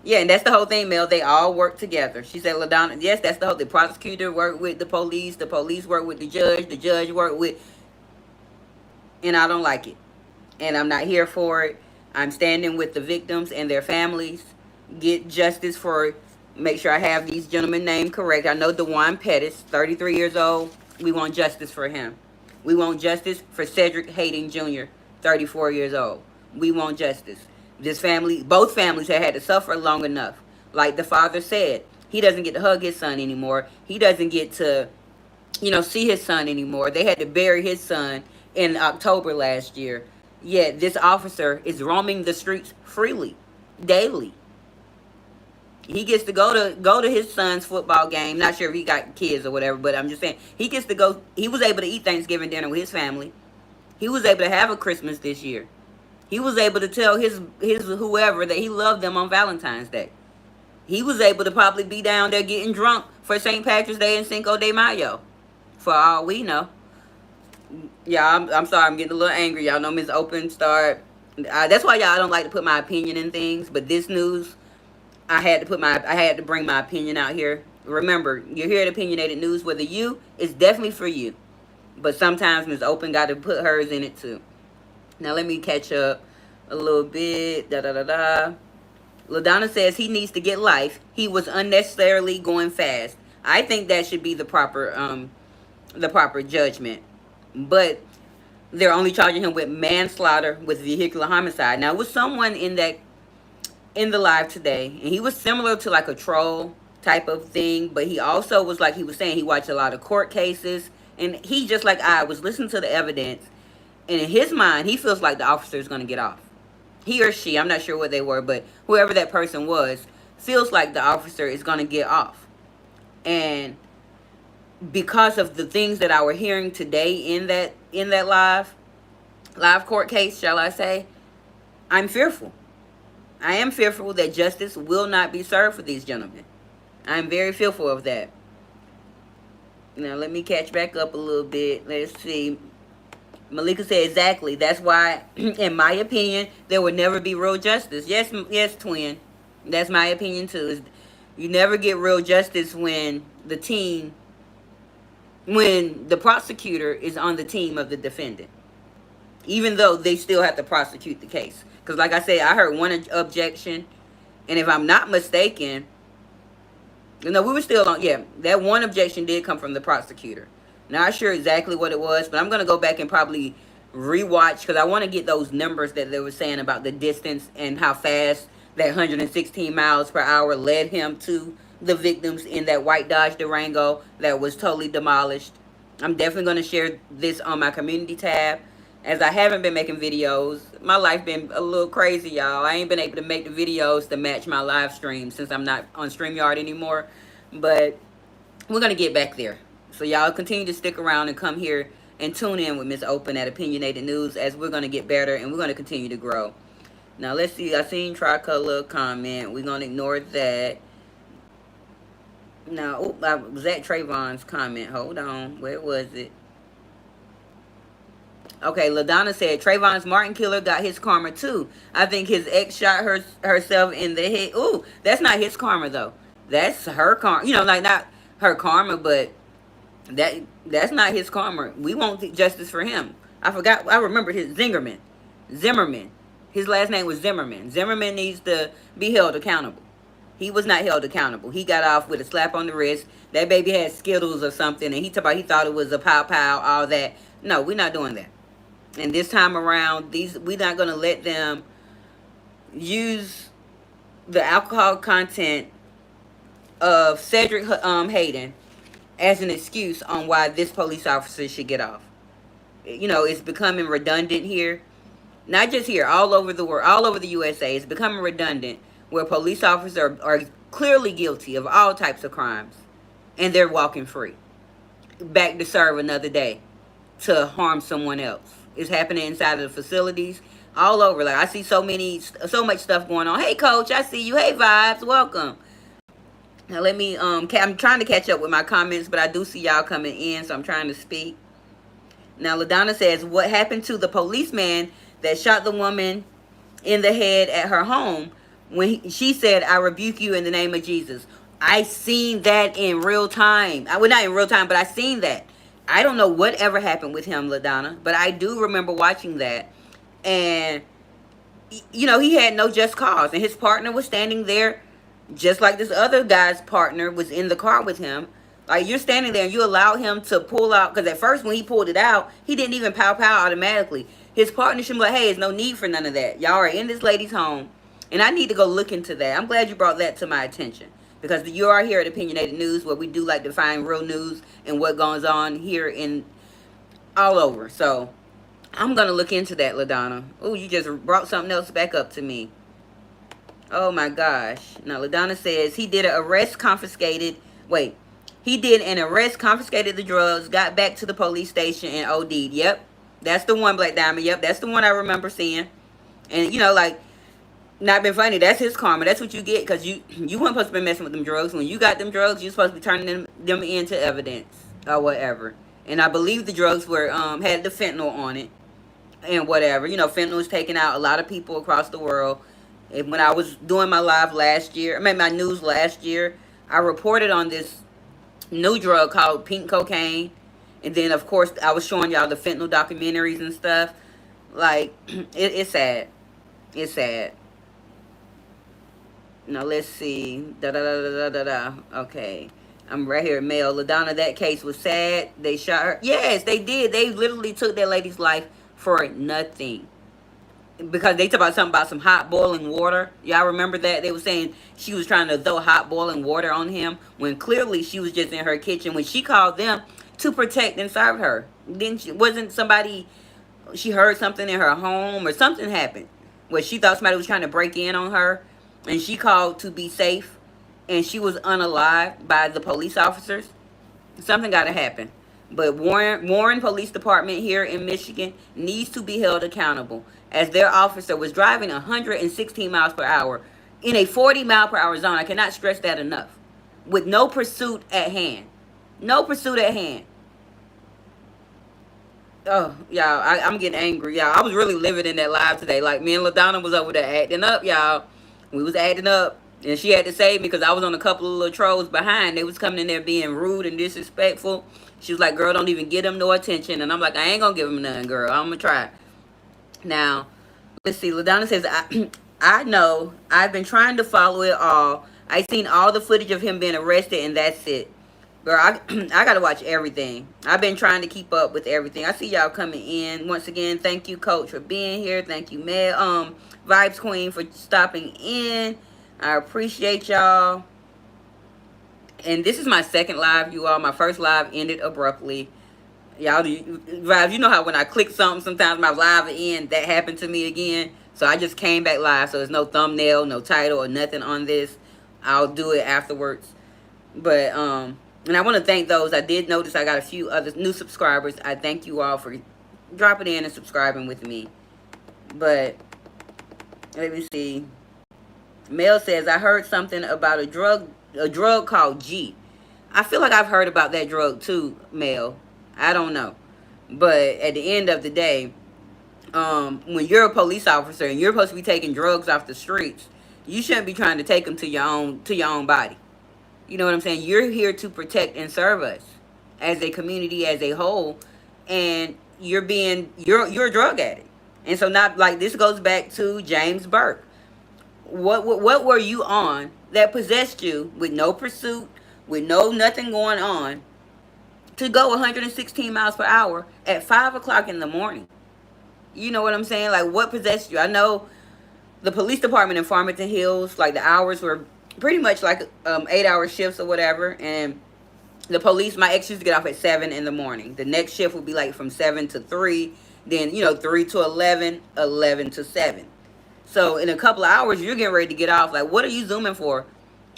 Yeah, and that's the whole thing, Mel. They all work together. She said, LaDonna, yes, that's the whole... The prosecutor worked with the police worked with the judge worked with... And I don't like it. And I'm not here for it. I'm standing with the victims and their families. Get justice for... Make sure I have these gentlemen named correct. I know DeJuan Pettis, 33 years old. We want justice for him. We want justice for Cedric Haynes Jr., 34 years old. We want justice. This family, both families have had to suffer long enough. Like the father said, he doesn't get to hug his son anymore. He doesn't get to, you know, see his son anymore. They had to bury his son in October last year. Yet this officer is roaming the streets freely, daily. He gets to go to his son's football game. Not sure if he got kids or whatever, but I'm just saying, he gets to go. He was able to eat Thanksgiving dinner with his family. He was able to have a Christmas this year. He was able to tell his whoever that he loved them on Valentine's Day. He was able to probably be down there getting drunk for St. Patrick's Day and Cinco de Mayo. For all we know. Yeah, I'm sorry. I'm getting a little angry. Y'all know Miss Open start. That's why y'all don't like to put my opinion in things. But this news, I had to bring my opinion out here. Remember, you're here at Opinionated News. Whether you, it's definitely for you. But sometimes Miss Open got to put hers in it too. Now, let me catch up a little bit. LaDonna says he needs to get life. He was unnecessarily going fast. I think that should be the proper judgment. But they're only charging him with manslaughter with vehicular homicide. Now, it was someone in the live today, and he was similar to like a troll type of thing. But he also was, like he was saying, he watched a lot of court cases. And he, just like I, was listening to the evidence. And in his mind, he feels like the officer is going to get off. He or she, I'm not sure what they were, but whoever that person was, feels like the officer is going to get off. And because of the things that I were hearing today in that live court case, shall I say, I'm fearful. I am fearful that justice will not be served for these gentlemen. I'm very fearful of that. Now, let me catch back up a little bit. Let's see. Malika said exactly. That's why, in my opinion, there will never be real justice. Yes, yes, twin. That's my opinion too. You never get real justice when when the prosecutor is on the team of the defendant, even though they still have to prosecute the case. Because, like I said, I heard one objection, and if I'm not mistaken, no, we were still on. Yeah, that one objection did come from the prosecutor. Not sure exactly what it was, but I'm going to go back and probably rewatch because I want to get those numbers that they were saying about the distance and how fast that 116 miles per hour led him to the victims in that white Dodge Durango that was totally demolished. I'm definitely going to share this on my community tab, as I haven't been making videos. My life been a little crazy, y'all. I ain't been able to make the videos to match my live stream since I'm not on StreamYard anymore. But we're going to get back there. So y'all continue to stick around and come here and tune in with Miss Open at Opinionated News, as we're going to get better and we're going to continue to grow. Now, let's see. I seen Tricolor comment. We're going to ignore that. Now, I was at Trayvon's comment. Hold on. Where was it? Okay, LaDonna said, Trayvon's Martin killer got his karma too. I think his ex shot herself in the head. Ooh, that's not his karma, though. That's her karma. You know, like, not her karma, but that's not his karma. We want justice for him. I forgot. I remembered his Zimmerman. His last name was Zimmerman. Zimmerman needs to be held accountable. He was not held accountable. He got off with a slap on the wrist. That baby had Skittles or something, and he thought it was a pow pow, all that. No, we're not doing that. And this time around, we're not going to let them use the alcohol content of Cedric Hayden as an excuse on why this police officer should get off. You know, it's becoming redundant here. Not just here, all over the world, all over the USA. It's becoming redundant where police officers are clearly guilty of all types of crimes, and they're walking free, back to serve another day to harm someone else. It's happening inside of the facilities all over. Like, I see so much stuff going on. Hey, Coach, I see you. Hey, Vibes, welcome. Now, let me, I'm trying to catch up with my comments, but I do see y'all coming in, so I'm trying to speak. Now, LaDonna says, what happened to the policeman that shot the woman in the head at her home when she said, I rebuke you in the name of Jesus? I seen that in real time. Well, not in real time, but I seen that. I don't know whatever happened with him, LaDonna, but I do remember watching that. And, you know, he had no just cause. And his partner was standing there just like this other guy's partner was in the car with him. Like, you're standing there and you allow him to pull out. Because at first when he pulled it out, he didn't even pow pow automatically. His partner should be like, hey, there's no need for none of that. Y'all are in this lady's home. And I need to go look into that. I'm glad you brought that to my attention. Because you are here at Opinionated News, where we do like to find real news and what goes on here in all over. So I'm going to look into that, LaDonna. Oh, you just brought something else back up to me. Oh, my gosh. Now, LaDonna says he did an arrest, confiscated the drugs, got back to the police station and OD'd. Yep. That's the one, Black Diamond. Yep. That's the one I remember seeing. And, you know, like, not been funny. That's his karma. That's what you get, because you weren't supposed to be messing with them drugs. When you got them drugs, you're supposed to be turning them into evidence or whatever. And I believe the drugs were had the fentanyl on it and whatever. You know, fentanyl is taking out a lot of people across the world. And when I was doing my live last year, my news last year, I reported on this new drug called pink cocaine. And then, of course, I was showing y'all the fentanyl documentaries and stuff. Like, it's sad. It's sad. Now, let's see. Okay. I'm right here. Male. LaDonna, that case was sad. They shot her. Yes, they did. They literally took that lady's life for nothing. Because they talked about something about some hot boiling water. Y'all remember that? They were saying she was trying to throw hot boiling water on him, when clearly she was just in her kitchen when she called them to protect and serve her. Then she heard something in her home or something happened where she thought somebody was trying to break in on her. And she called to be safe, and she was unalived by the police officers. Something got to happen. But Warren Police Department here in Michigan needs to be held accountable, as their officer was driving 116 miles per hour in a 40 mile per hour zone. I cannot stress that enough. With no pursuit at hand. No pursuit at hand. Oh, y'all, I'm getting angry, y'all. I was really living in that live today. Like, me and LaDonna was over there acting up, y'all. We was acting up, and she had to save me because I was on a couple of little trolls behind. They was coming in there being rude and disrespectful. She was like, girl, don't even give them no attention. And I'm like, I ain't gonna give them none, girl. I'm gonna try. Now, let's see. LaDonna says, I know. I've been trying to follow it all. I seen all the footage of him being arrested, and that's it. Girl, I gotta watch everything. I've been trying to keep up with everything. I see y'all coming in. Once again, thank you, Coach, for being here. Thank you, Vibes Queen, for stopping in. I appreciate y'all. And this is my second live, you all. My first live ended abruptly. Y'all, Vibes, you know how when I click something, sometimes my live will end. That happened to me again. So I just came back live. So there's no thumbnail, no title, or nothing on this. I'll do it afterwards. But, and I want to thank those. I did notice I got a few other new subscribers. I thank you all for dropping in and subscribing with me. But let me see. Mel says, I heard something about a drug called G. I feel like I've heard about that drug too, Mel. I don't know. But at the end of the day, when you're a police officer and you're supposed to be taking drugs off the streets, you shouldn't be trying to take them to your own body. You know what I'm saying? You're here to protect and serve us as a community, as a whole, and you're a drug addict. And so, not like, this goes back to James Burke. What were you on that possessed you with no pursuit, with no nothing going on, to go 116 miles per hour at 5 o'clock in the morning? You know what I'm saying? Like, what possessed you? I know the police department in Farmington Hills, like, the hours were pretty much like 8-hour shifts or whatever. And the police, my ex used to get off at 7 in the morning. The next shift would be like from 7 to 3. Then, 3 to 11, 11 to 7. So in a couple of hours, you're getting ready to get off. Like, what are you zooming for?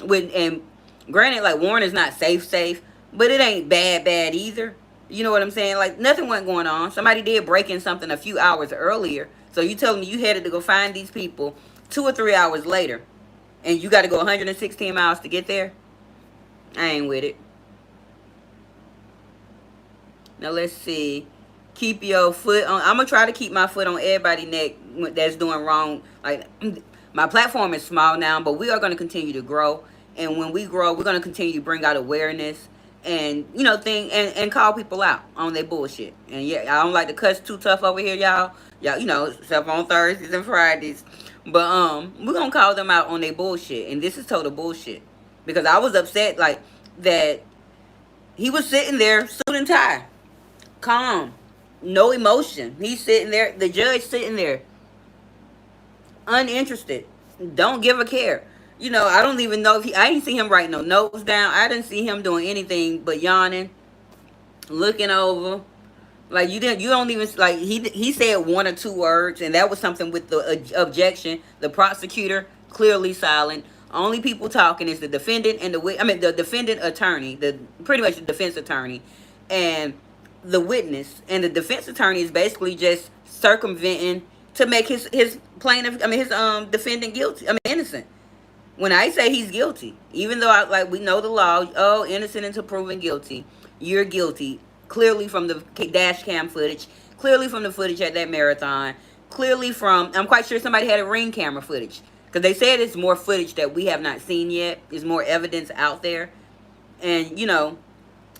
And granted, like, Warren is not safe, but it ain't bad either. You know what I'm saying? Like, nothing went going on. Somebody did break in something a few hours earlier. So you telling me you headed to go find these people 2 or 3 hours later, and you got to go 116 miles to get there? I ain't with it. Now, let's see. Keep your foot on. I'm going to try to keep my foot on everybody's neck that's doing wrong. Like, my platform is small now, but we are going to continue to grow. And when we grow, we're going to continue to bring out awareness and, and call people out on their bullshit. And yeah, I don't like to cuss too tough over here, y'all. Y'all, except on Thursdays and Fridays. But we're going to call them out on their bullshit. And this is total bullshit. Because I was upset, like, that he was sitting there, suit and tie, calm, no emotion. He's sitting there, the judge sitting there, uninterested, don't give a care. I don't even know if I didn't see him writing no notes down. I didn't see him doing anything but yawning, looking over. Like, you don't even, like, he said 1 or 2 words, and that was something with the objection. The prosecutor, clearly silent. Only people talking is the defendant and the defendant attorney, pretty much the defense attorney, and the witness. And the defense attorney is basically just circumventing to make his plaintiff, his defendant guilty, innocent. When I say he's guilty, even though we know the law, innocent until proven guilty, you're guilty. Clearly from the dash cam footage, clearly from the footage at that marathon, clearly from, I'm quite sure somebody had a ring camera footage. Because they said it's more footage that we have not seen yet. There's more evidence out there. And,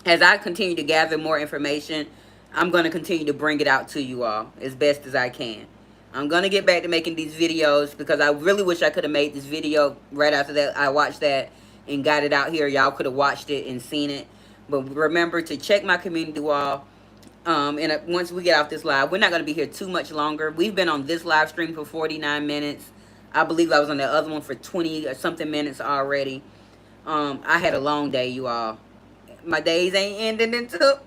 as I continue to gather more information, I'm going to continue to bring it out to you all as best as I can. I'm going to get back to making these videos because I really wish I could have made this video right after that. I watched that and got it out here. Y'all could have watched it and seen it. But remember to check my community wall. And once we get off this live, we're not going to be here too much longer. We've been on this live stream for 49 minutes. I believe I was on the other one for 20 or something minutes already. I had a long day, you all. My days ain't ending until,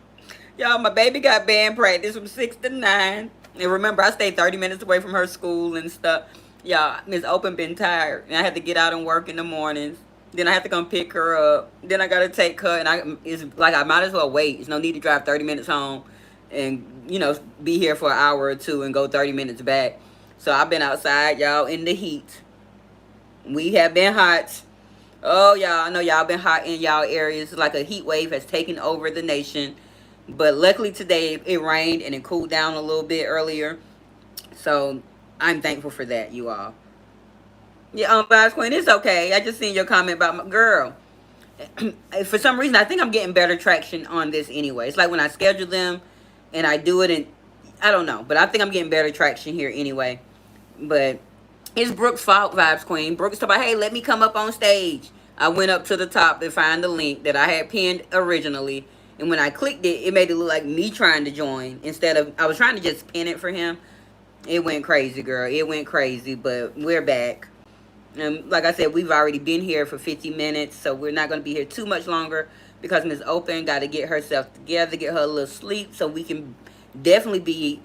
y'all, my baby got band practice from 6 to 9. And remember, I stayed 30 minutes away from her school and stuff. Y'all, Miss Open been tired. And I had to get out and work in the mornings. Then I have to come pick her up. Then I got to take her. And it's like I might as well wait. There's no need to drive 30 minutes home and, be here for an hour or two and go 30 minutes back. So I've been outside, y'all, in the heat. We have been hot. Oh, y'all, I know y'all been hot in y'all areas. Like a heat wave has taken over the nation. But luckily today it rained and it cooled down a little bit earlier. So I'm thankful for that, you all. Yeah, Vibes Queen, it's okay. I just seen your comment about my girl. For some reason, I think I'm getting better traction on this anyway. It's like when I schedule them and I do it, and I don't know, but I think I'm getting better traction here anyway. But it's Brooke's fault, Vibes Queen. Brooke's talking about, hey, let me come up on stage. I went up to the top to find the link that I had pinned originally. And when I clicked it, it made it look like me trying to join instead of, I was trying to just pin it for him. It went crazy, girl. It went crazy, but we're back. And like I said, we've already been here for 50 minutes, so we're not going to be here too much longer because Miss Open got to get herself together, get her a little sleep, so we can definitely be,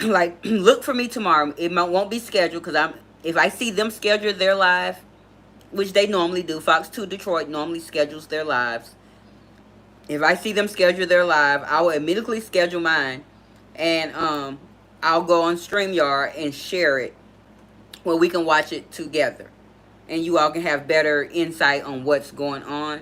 like, look for me tomorrow. It won't be scheduled because if I see them schedule their live, which they normally do, Fox 2 Detroit normally schedules their lives. If I see them schedule their live, I will immediately schedule mine, and I'll go on StreamYard and share it where we can watch it together and you all can have better insight on what's going on.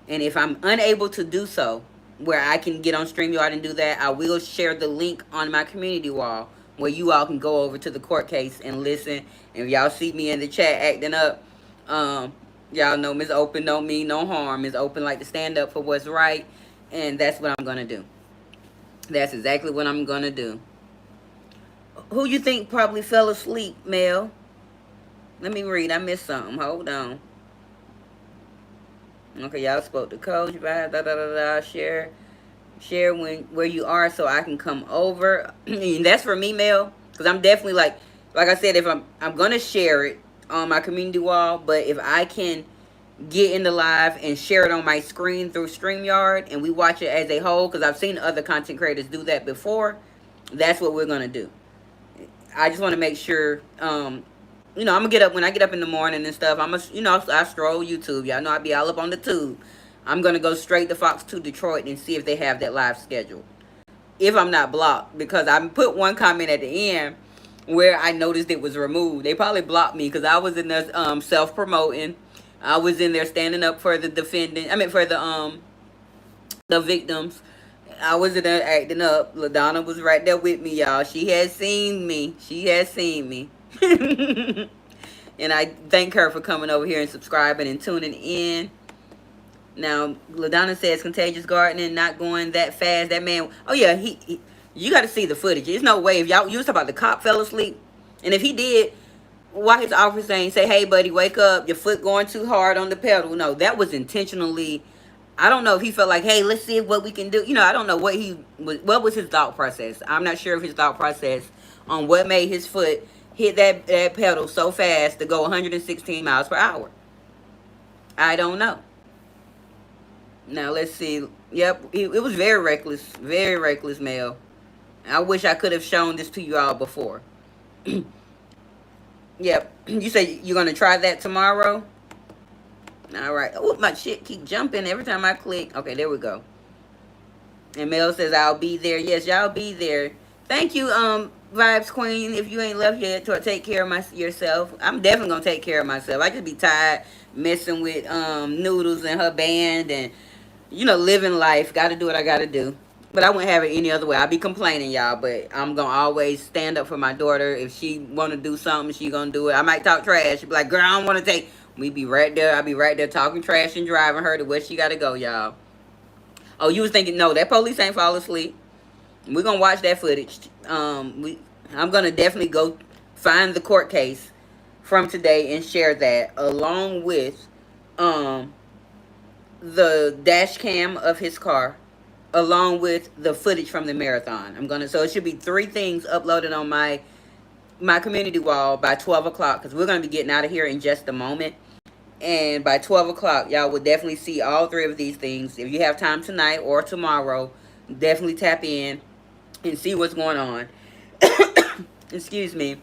And if I'm unable to do so, where I can get on StreamYard and do that, I will share the link on my community wall where you all can go over to the court case and listen. And if y'all see me in the chat acting up, y'all know Miss Open don't mean no harm. Miss Open like to stand up for what's right, and that's what I'm gonna do. That's exactly what I'm gonna do. Who you think probably fell asleep, Mel? Let me read. I missed something. Hold on. Okay, y'all spoke to coach. Share where you are so I can come over. And that's for me, Mel. Because I'm definitely like I said, if I'm gonna share it on my community wall, but if I can get in the live and share it on my screen through StreamYard and we watch it as a whole, because I've seen other content creators do that before, that's what we're gonna do. I just want to make sure, I'm gonna get up when I get up in the morning and stuff. I stroll YouTube. Y'all know I be all up on the tube. I'm gonna go straight to Fox 2 Detroit and see if they have that live scheduled. If I'm not blocked, because I put one comment at the end where I noticed it was removed. They probably blocked me because I was in there self-promoting. I was in there standing up for the defendant. I mean for the victims. I was in there acting up. LaDonna was right there with me, y'all. She has seen me. She has seen me. And I thank her for coming over here and subscribing and tuning in. Now, LaDonna says contagious gardening, not going that fast. That man, oh yeah, he you got to see the footage. There's no way if you was talking about the cop fell asleep, and if he did, why his officer saying, say, hey buddy, wake up, your foot going too hard on the pedal. No, that was intentionally. I don't know if he felt like, hey, let's see what we can do. I don't know what was his thought process. I'm not sure of his thought process on what made his foot hit that pedal so fast to go 116 miles per hour. I don't know. Now, let's see. Yep, it was very reckless, Mel. I wish I could have shown this to you all before. Yep. You say you're going to try that tomorrow? All right. Oh, my shit keep jumping every time I click. Okay, there we go. And Mel says, I'll be there. Yes, y'all be there. Thank you, Vibes Queen. If you ain't left yet, to take care of yourself. I'm definitely going to take care of myself. I just be tired messing with Noodles and her band and, living life. Got to do what I got to do. But I wouldn't have it any other way. I'll be complaining, y'all, but I'm going to always stand up for my daughter. If she want to do something, she going to do it. I might talk trash. She'll be like, girl, I don't want to take... We be right there. I'll be right there talking trash and driving her to where she got to go, y'all. Oh, you was thinking, no, that police ain't fall asleep. We're going to watch that footage. I'm going to definitely go find the court case from today and share that along with the dash cam of his car, along with the footage from the marathon. So it should be 3 things uploaded on my community wall by 12 o'clock because we're going to be getting out of here in just a moment. And by 12 o'clock, y'all will definitely see all 3 of these things. If you have time tonight or tomorrow, definitely tap in and see what's going on. Excuse me.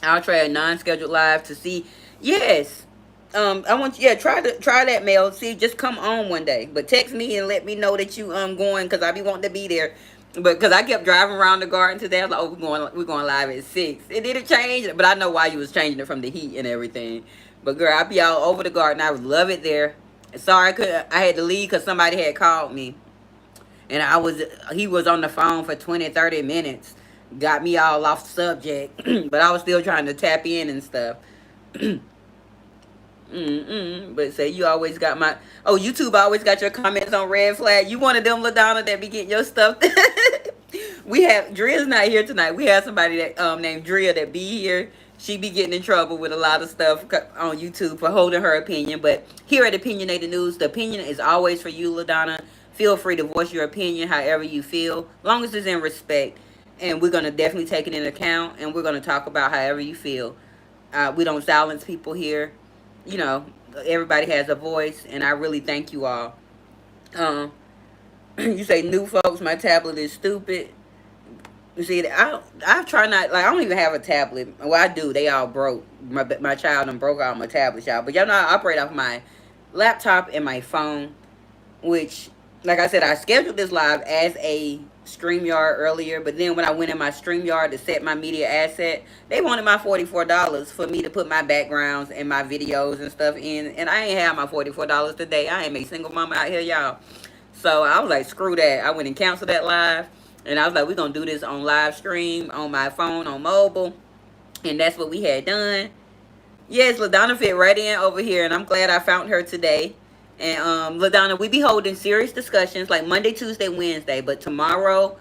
I'll try a non-scheduled live to see. Yes. I want you, try that, Mel. See, just come on one day. But text me and let me know that you going because I be wanting to be there. But because I kept driving around the garden today, I was like, oh, we're going live at 6. It didn't change, but I know why you was changing it from the heat and everything. But girl, I be all over the garden. I love it there. Sorry, I had to leave because somebody had called me, and he was on the phone for 20, 30 minutes. Got me all off subject, but I was still trying to tap in and stuff. But say you always got my YouTube always got your comments on red flag. You one of them LaDonna that be getting your stuff. We have Dria's not here tonight. We have somebody that named Drea that be here. She be getting in trouble with a lot of stuff on YouTube for holding her opinion. But here at Opinionated News, the opinion is always for you, LaDonna. Feel free to voice your opinion however you feel, long as it's in respect. And we're gonna definitely take it into account, and we're gonna talk about however you feel. We don't silence people here. You know, everybody has a voice, and I really thank you all. Um, you say new folks, my tablet is stupid. You see, I try not, like, I don't even have a tablet. Well, I do. They all broke. My child done broke all my tablets, y'all. But y'all know I operate off my laptop and my phone, which, like I said, I scheduled this live as a StreamYard earlier, but then when I went in my StreamYard to set my media asset, they wanted my $44 for me to put my backgrounds and my videos and stuff in, and I ain't have my $44 today. I am a single mama out here, y'all. So I was like, screw that. I went and canceled that live, and I was like, we're gonna do this on live stream, on my phone, on mobile, and that's what we had done. Yes, LaDonna fit right in over here, and I'm glad I found her today. And LaDonna, we be holding serious discussions like Monday, Tuesday, Wednesday. But tomorrow,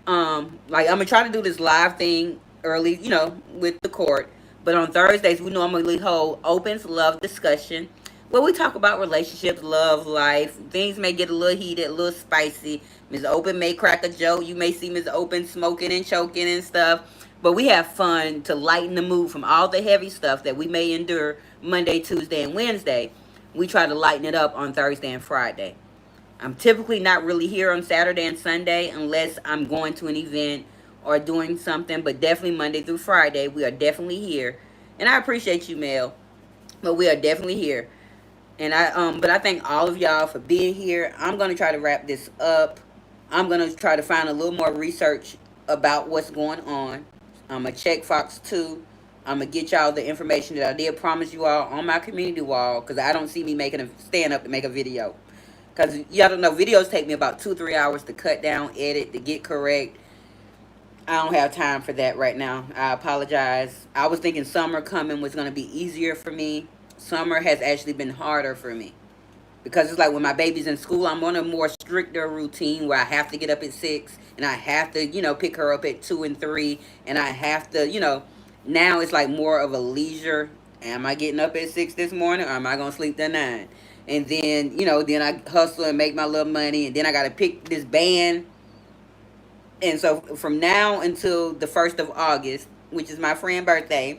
like I'm gonna try to do this live thing early, you know, with the court. But on Thursdays, we normally hold opens love discussion where we talk about relationships, love, life. Things may get a little heated, a little spicy. Ms. Open may crack a joke. You may see Ms. Open smoking and choking and stuff. But we have fun to lighten the mood from all the heavy stuff that we may endure Monday, Tuesday, and Wednesday. We try to lighten it up on Thursday and Friday. I'm typically not really here on Saturday and Sunday unless I'm going to an event or doing something, but definitely Monday through Friday, we are definitely here. And I appreciate you, Mel, but we are definitely here. And but I thank all of y'all for being here. I'm going to try to wrap this up. I'm going to try to find a little more research about what's going on. I'm going to check Fox 2. I'm going to get y'all the information that I did promise you all on my community wall, because I don't see me stand up to make a video. Because y'all don't know, videos take me about 2-3 hours to cut down, edit, to get correct. I don't have time for that right now. I apologize. I was thinking summer coming was going to be easier for me. Summer has actually been harder for me. Because it's like when my baby's in school, I'm on a more stricter routine where I have to get up at 6. And I have to, you know, pick her up at 2 and 3. And I have to, you know... Now it's like more of a leisure. Am I getting up at 6 this morning, or am I going to sleep till 9? And then, you know, then I hustle and make my little money. And then I got to pick this band. And so from now until the 1st of August, which is my friend's birthday,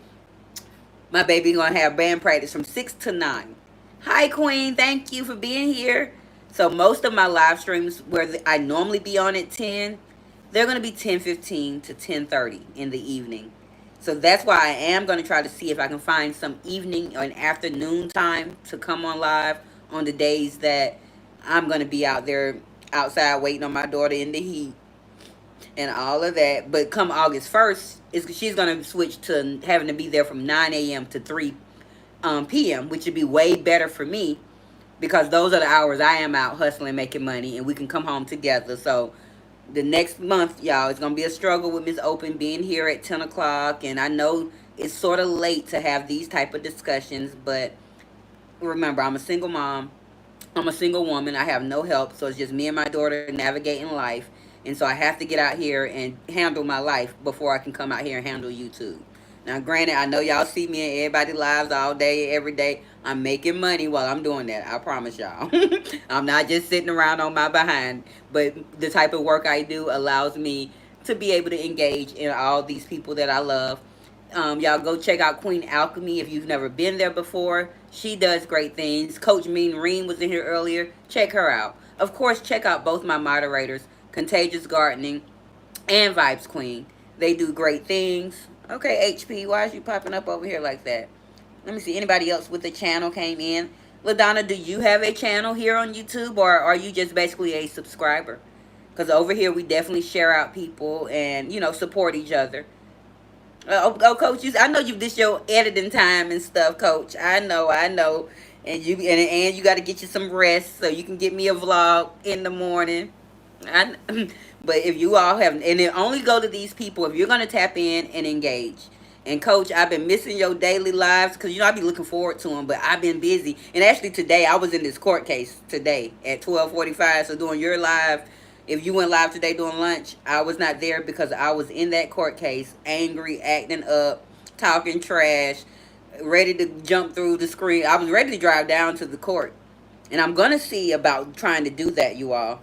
my baby's going to have band practice from 6 to 9. Hi, Queen. Thank you for being here. So most of my live streams where I normally be on at 10, they're going to be 10:15 to 10:30 in the evening. So that's why I am going to try to see if I can find some evening or an afternoon time to come on live on the days that I'm going to be out there outside waiting on my daughter in the heat and all of that. But come August 1st, she's going to switch to having to be there from 9 a.m. to 3 p.m., which would be way better for me because those are the hours I am out hustling, making money, and we can come home together. So the next month, y'all, it's going to be a struggle with Ms. Open being here at 10 o'clock. And I know it's sort of late to have these type of discussions. But remember, I'm a single mom. I'm a single woman. I have no help. So it's just me and my daughter navigating life. And so I have to get out here and handle my life before I can come out here and handle YouTube. Now, granted, I know y'all see me in everybody's lives all day, every day. I'm making money while I'm doing that. I promise y'all. I'm not just sitting around on my behind. But the type of work I do allows me to be able to engage in all these people that I love. Y'all go check out Queen Alchemy if you've never been there before. She does great things. Coach Mean Reen was in here earlier. Check her out. Of course, check out both my moderators, Contagious Gardening and Vibes Queen. They do great things. Okay, HP, why is you popping up over here like that? Let me see. Anybody else with the channel came in? LaDonna, do you have a channel here on YouTube, or are you just basically a subscriber? Because over here, we definitely share out people and, you know, support each other. Coach, I know you this your editing time and stuff, Coach. I know, and you got to get you some rest so you can get me a vlog in the morning. I, but if you all have, and then only go to these people if you're gonna tap in and engage. And Coach, I've been missing your daily lives because I be looking forward to them, but I've been busy. And actually today I was in this court case today at 12:45. So doing your live, if you went live today during lunch, I was not there because I was in that court case, angry, acting up, talking trash, ready to jump through the screen. I was ready to drive down to the court, and I'm gonna see about trying to do that, you all.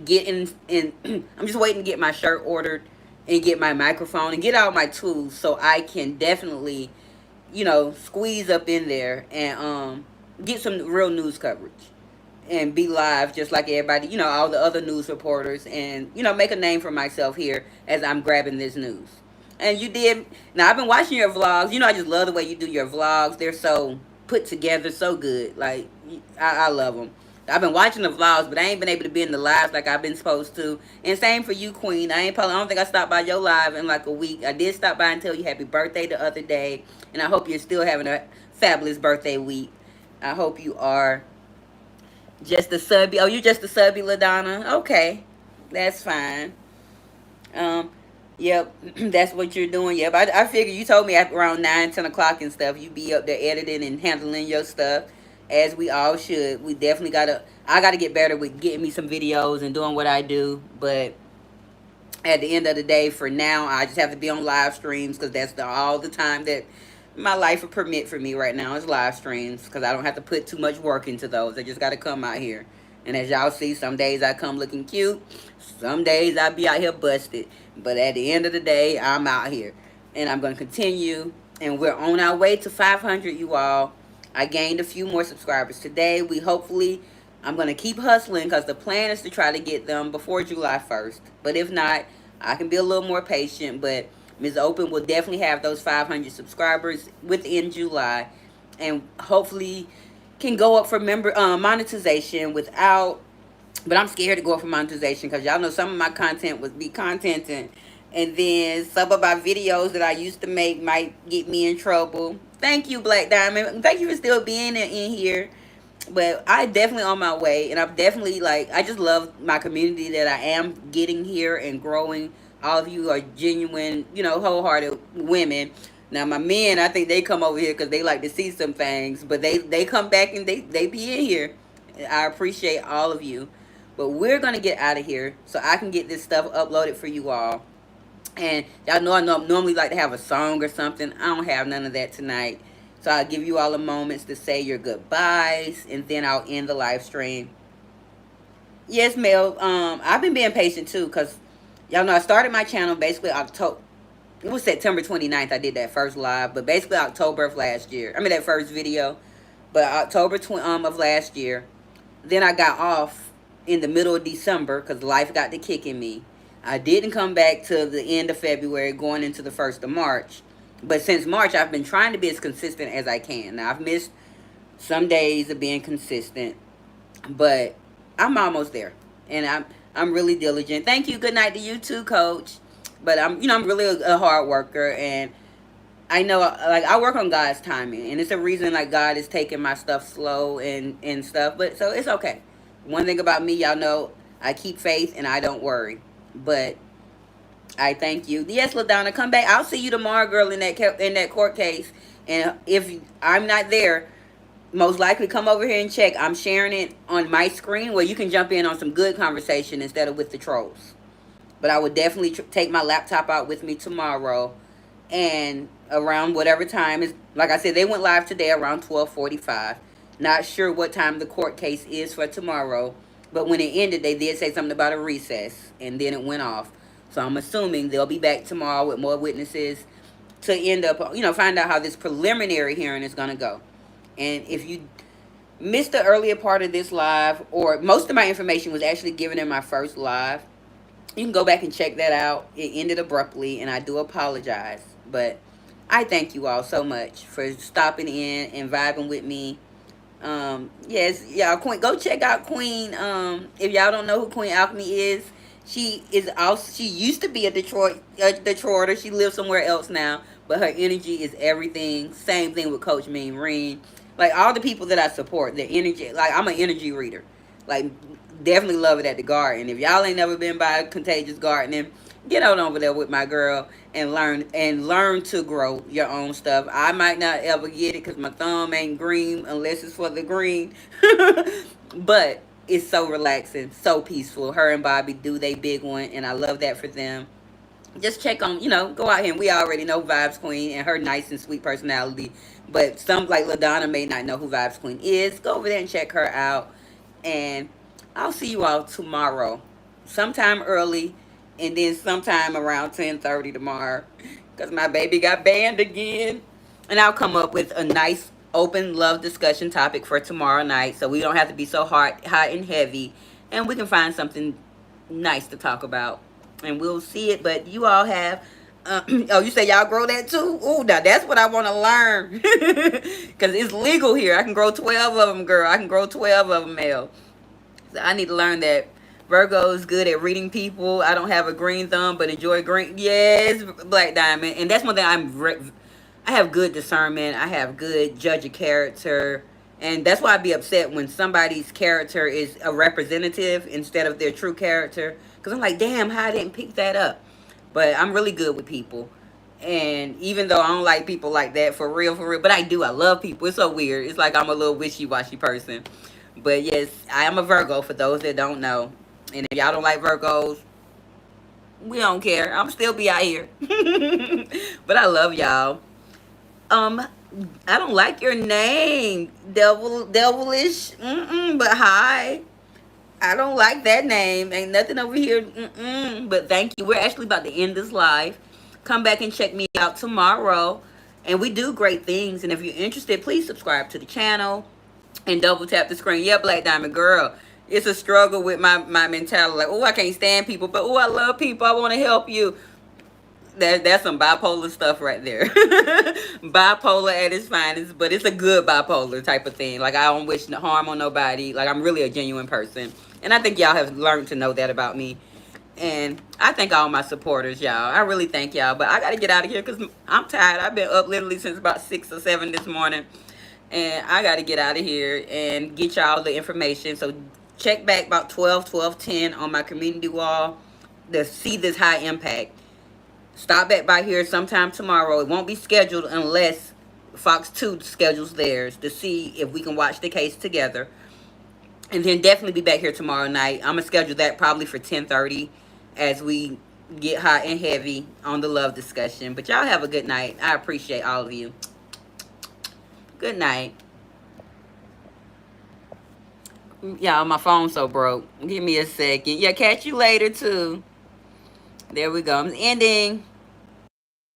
Get in I'm just waiting to get my shirt ordered and get my microphone and get all my tools so I can definitely, squeeze up in there and get some real news coverage and be live just like everybody, all the other news reporters, and make a name for myself here as I'm grabbing this news. And you did. Now I've been watching your vlogs. I just love the way you do your vlogs. They're so put together, so good. Like I love them. I've been watching the vlogs, but I ain't been able to be in the lives like I've been supposed to. And same for you, Queen. I don't think I stopped by your live in like a week. I did stop by and tell you happy birthday the other day, and I hope you're still having a fabulous birthday week. I hope you are just a subby. Oh, you just a subby, LaDonna. Okay, that's fine. Um, yep, that's what you're doing. Yep, I figured you told me at around 9, 10 o'clock and stuff. You be up there editing and handling your stuff, as we all should. We definitely I gotta get better with getting me some videos and doing what I do. But at the end of the day, for now, I just have to be on live streams because that's all the time that my life will permit for me right now is live streams, because I don't have to put too much work into those. I just got to come out here. And as y'all see, some days I come looking cute. Some days I be out here busted. But at the end of the day, I'm out here. And I'm going to continue. And we're on our way to 500, you all. I gained a few more subscribers today. I'm going to keep hustling because the plan is to try to get them before July 1st. But if not, I can be a little more patient. But Ms. Open will definitely have those 500 subscribers within July, and hopefully can go up for monetization without. But I'm scared to go up for monetization because y'all know some of my content would be contenting, and then some of my videos that I used to make might get me in trouble. Thank you, Black Diamond. Thank you for still being in here. But I definitely on my way, and I'm definitely I just love my community that I am getting here and growing. All of you are genuine, wholehearted women. Now my men, I think they come over here because they like to see some things, but they come back and they be in here. I appreciate all of you, but we're gonna get out of here so I can get this stuff uploaded for you all. And y'all know I normally like to have a song or something. I don't have none of that tonight. So I'll give you all a moment to say your goodbyes, and then I'll end the live stream. Yes, Mel. I've been being patient too, because y'all know I started my channel basically October. It was September 29th I did that first live, but basically October of last year. I mean, that first video. But October of last year. Then I got off in the middle of December because life got to kicking me. I didn't come back till the end of February, going into the 1st of March. But since March, I've been trying to be as consistent as I can. Now, I've missed some days of being consistent, but I'm almost there. And I'm really diligent. Thank you. Good night to you too, Coach. But I'm really a hard worker, and I know, I work on God's timing, and it's a reason, God is taking my stuff slow and stuff. But so it's okay. One thing about me, y'all know, I keep faith and I don't worry. But I thank you. Yes, LaDonna, come back. I'll see you tomorrow, girl, in that court case. And if I'm not there, most likely come over here and check. I'm sharing it on my screen where you can jump in on some good conversation instead of with the trolls. But I would definitely take my laptop out with me tomorrow, and around whatever time is, like I said, they went live today around 12:45. Not sure what time the court case is for tomorrow, but when it ended, they did say something about a recess, and then it went off. So I'm assuming they'll be back tomorrow with more witnesses to end up, find out how this preliminary hearing is going to go. And if you missed the earlier part of this live, or most of my information was actually given in my first live, you can go back and check that out. It ended abruptly, and I do apologize. But I thank you all so much for stopping in and vibing with me. Yes, y'all, Queen, go check out Queen. If y'all don't know who Queen Alchemy is, She is also, she used to be a Detroiter. She lives somewhere else now, but her energy is everything. Same thing with Coach Mean Reen. Like all the people that I support, the energy. Like I'm an energy reader. Like definitely love it at the garden. If y'all ain't never been by Contagious Gardening, get on over there with my girl and learn to grow your own stuff. I might not ever get it because my thumb ain't green unless it's for the green. But it's so relaxing, so peaceful. Her and Bobby do they big one, and I love that for them. Just check on, go out here. And we already know Vibes Queen and her nice and sweet personality. But some like LaDonna may not know who Vibes Queen is. Go over there and check her out. And I'll see you all tomorrow, sometime early, and then sometime around 10:30 tomorrow, because my baby got banned again. And I'll come up with a nice open love discussion topic for tomorrow night, so we don't have to be so hot and heavy, and we can find something nice to talk about, and we'll see it. But you all have oh, you say y'all grow that too? Ooh, now that's what I want to learn. Because it's legal here. I can grow 12 of them, girl. I can grow 12 of them, male. So I need to learn that. Virgo is good at reading people. I don't have a green thumb, but enjoy green. Yes, Black Diamond. And that's one thing I have good discernment. I have good judge of character. And that's why I'd be upset when somebody's character is a representative instead of their true character. Because I'm like, damn, how I didn't pick that up. But I'm really good with people. And even though I don't like people like that, for real, but I do. I love people. It's so weird. It's like I'm a little wishy-washy person. But yes, I am a Virgo for those that don't know. And if y'all don't like Virgos, we don't care. I'm still be out here. But I love y'all. Um, I don't like your name, devilish. But hi. I don't like that name. Ain't nothing over here. But thank you. We're actually about to end this live. Come back and check me out tomorrow. And we do great things. And if you're interested, please subscribe to the channel and double tap the screen. Yeah, Black Diamond girl. It's a struggle with my mentality. Like, oh, I can't stand people. But, oh, I love people. I want to help you. That's some bipolar stuff right there. Bipolar at its finest, but it's a good bipolar type of thing. Like I don't wish no harm on nobody. Like I'm really a genuine person, and I think y'all have learned to know that about me. And I thank all my supporters, y'all. I really thank y'all. But I gotta get out of here because I'm tired. I've been up literally since about 6 or 7 this morning, and I gotta get out of here and get y'all the information. So check back about 12:10 on my community wall to see this high impact. Stop back by here sometime tomorrow. It won't be scheduled unless Fox 2 schedules theirs to see if we can watch the case together. And then definitely be back here tomorrow night. I'm going to schedule that probably for 10:30 as we get hot and heavy on the love discussion. But y'all have a good night. I appreciate all of you. Good night. Y'all, my phone's so broke. Give me a second. Yeah, catch you later too. There we go. I'm ending.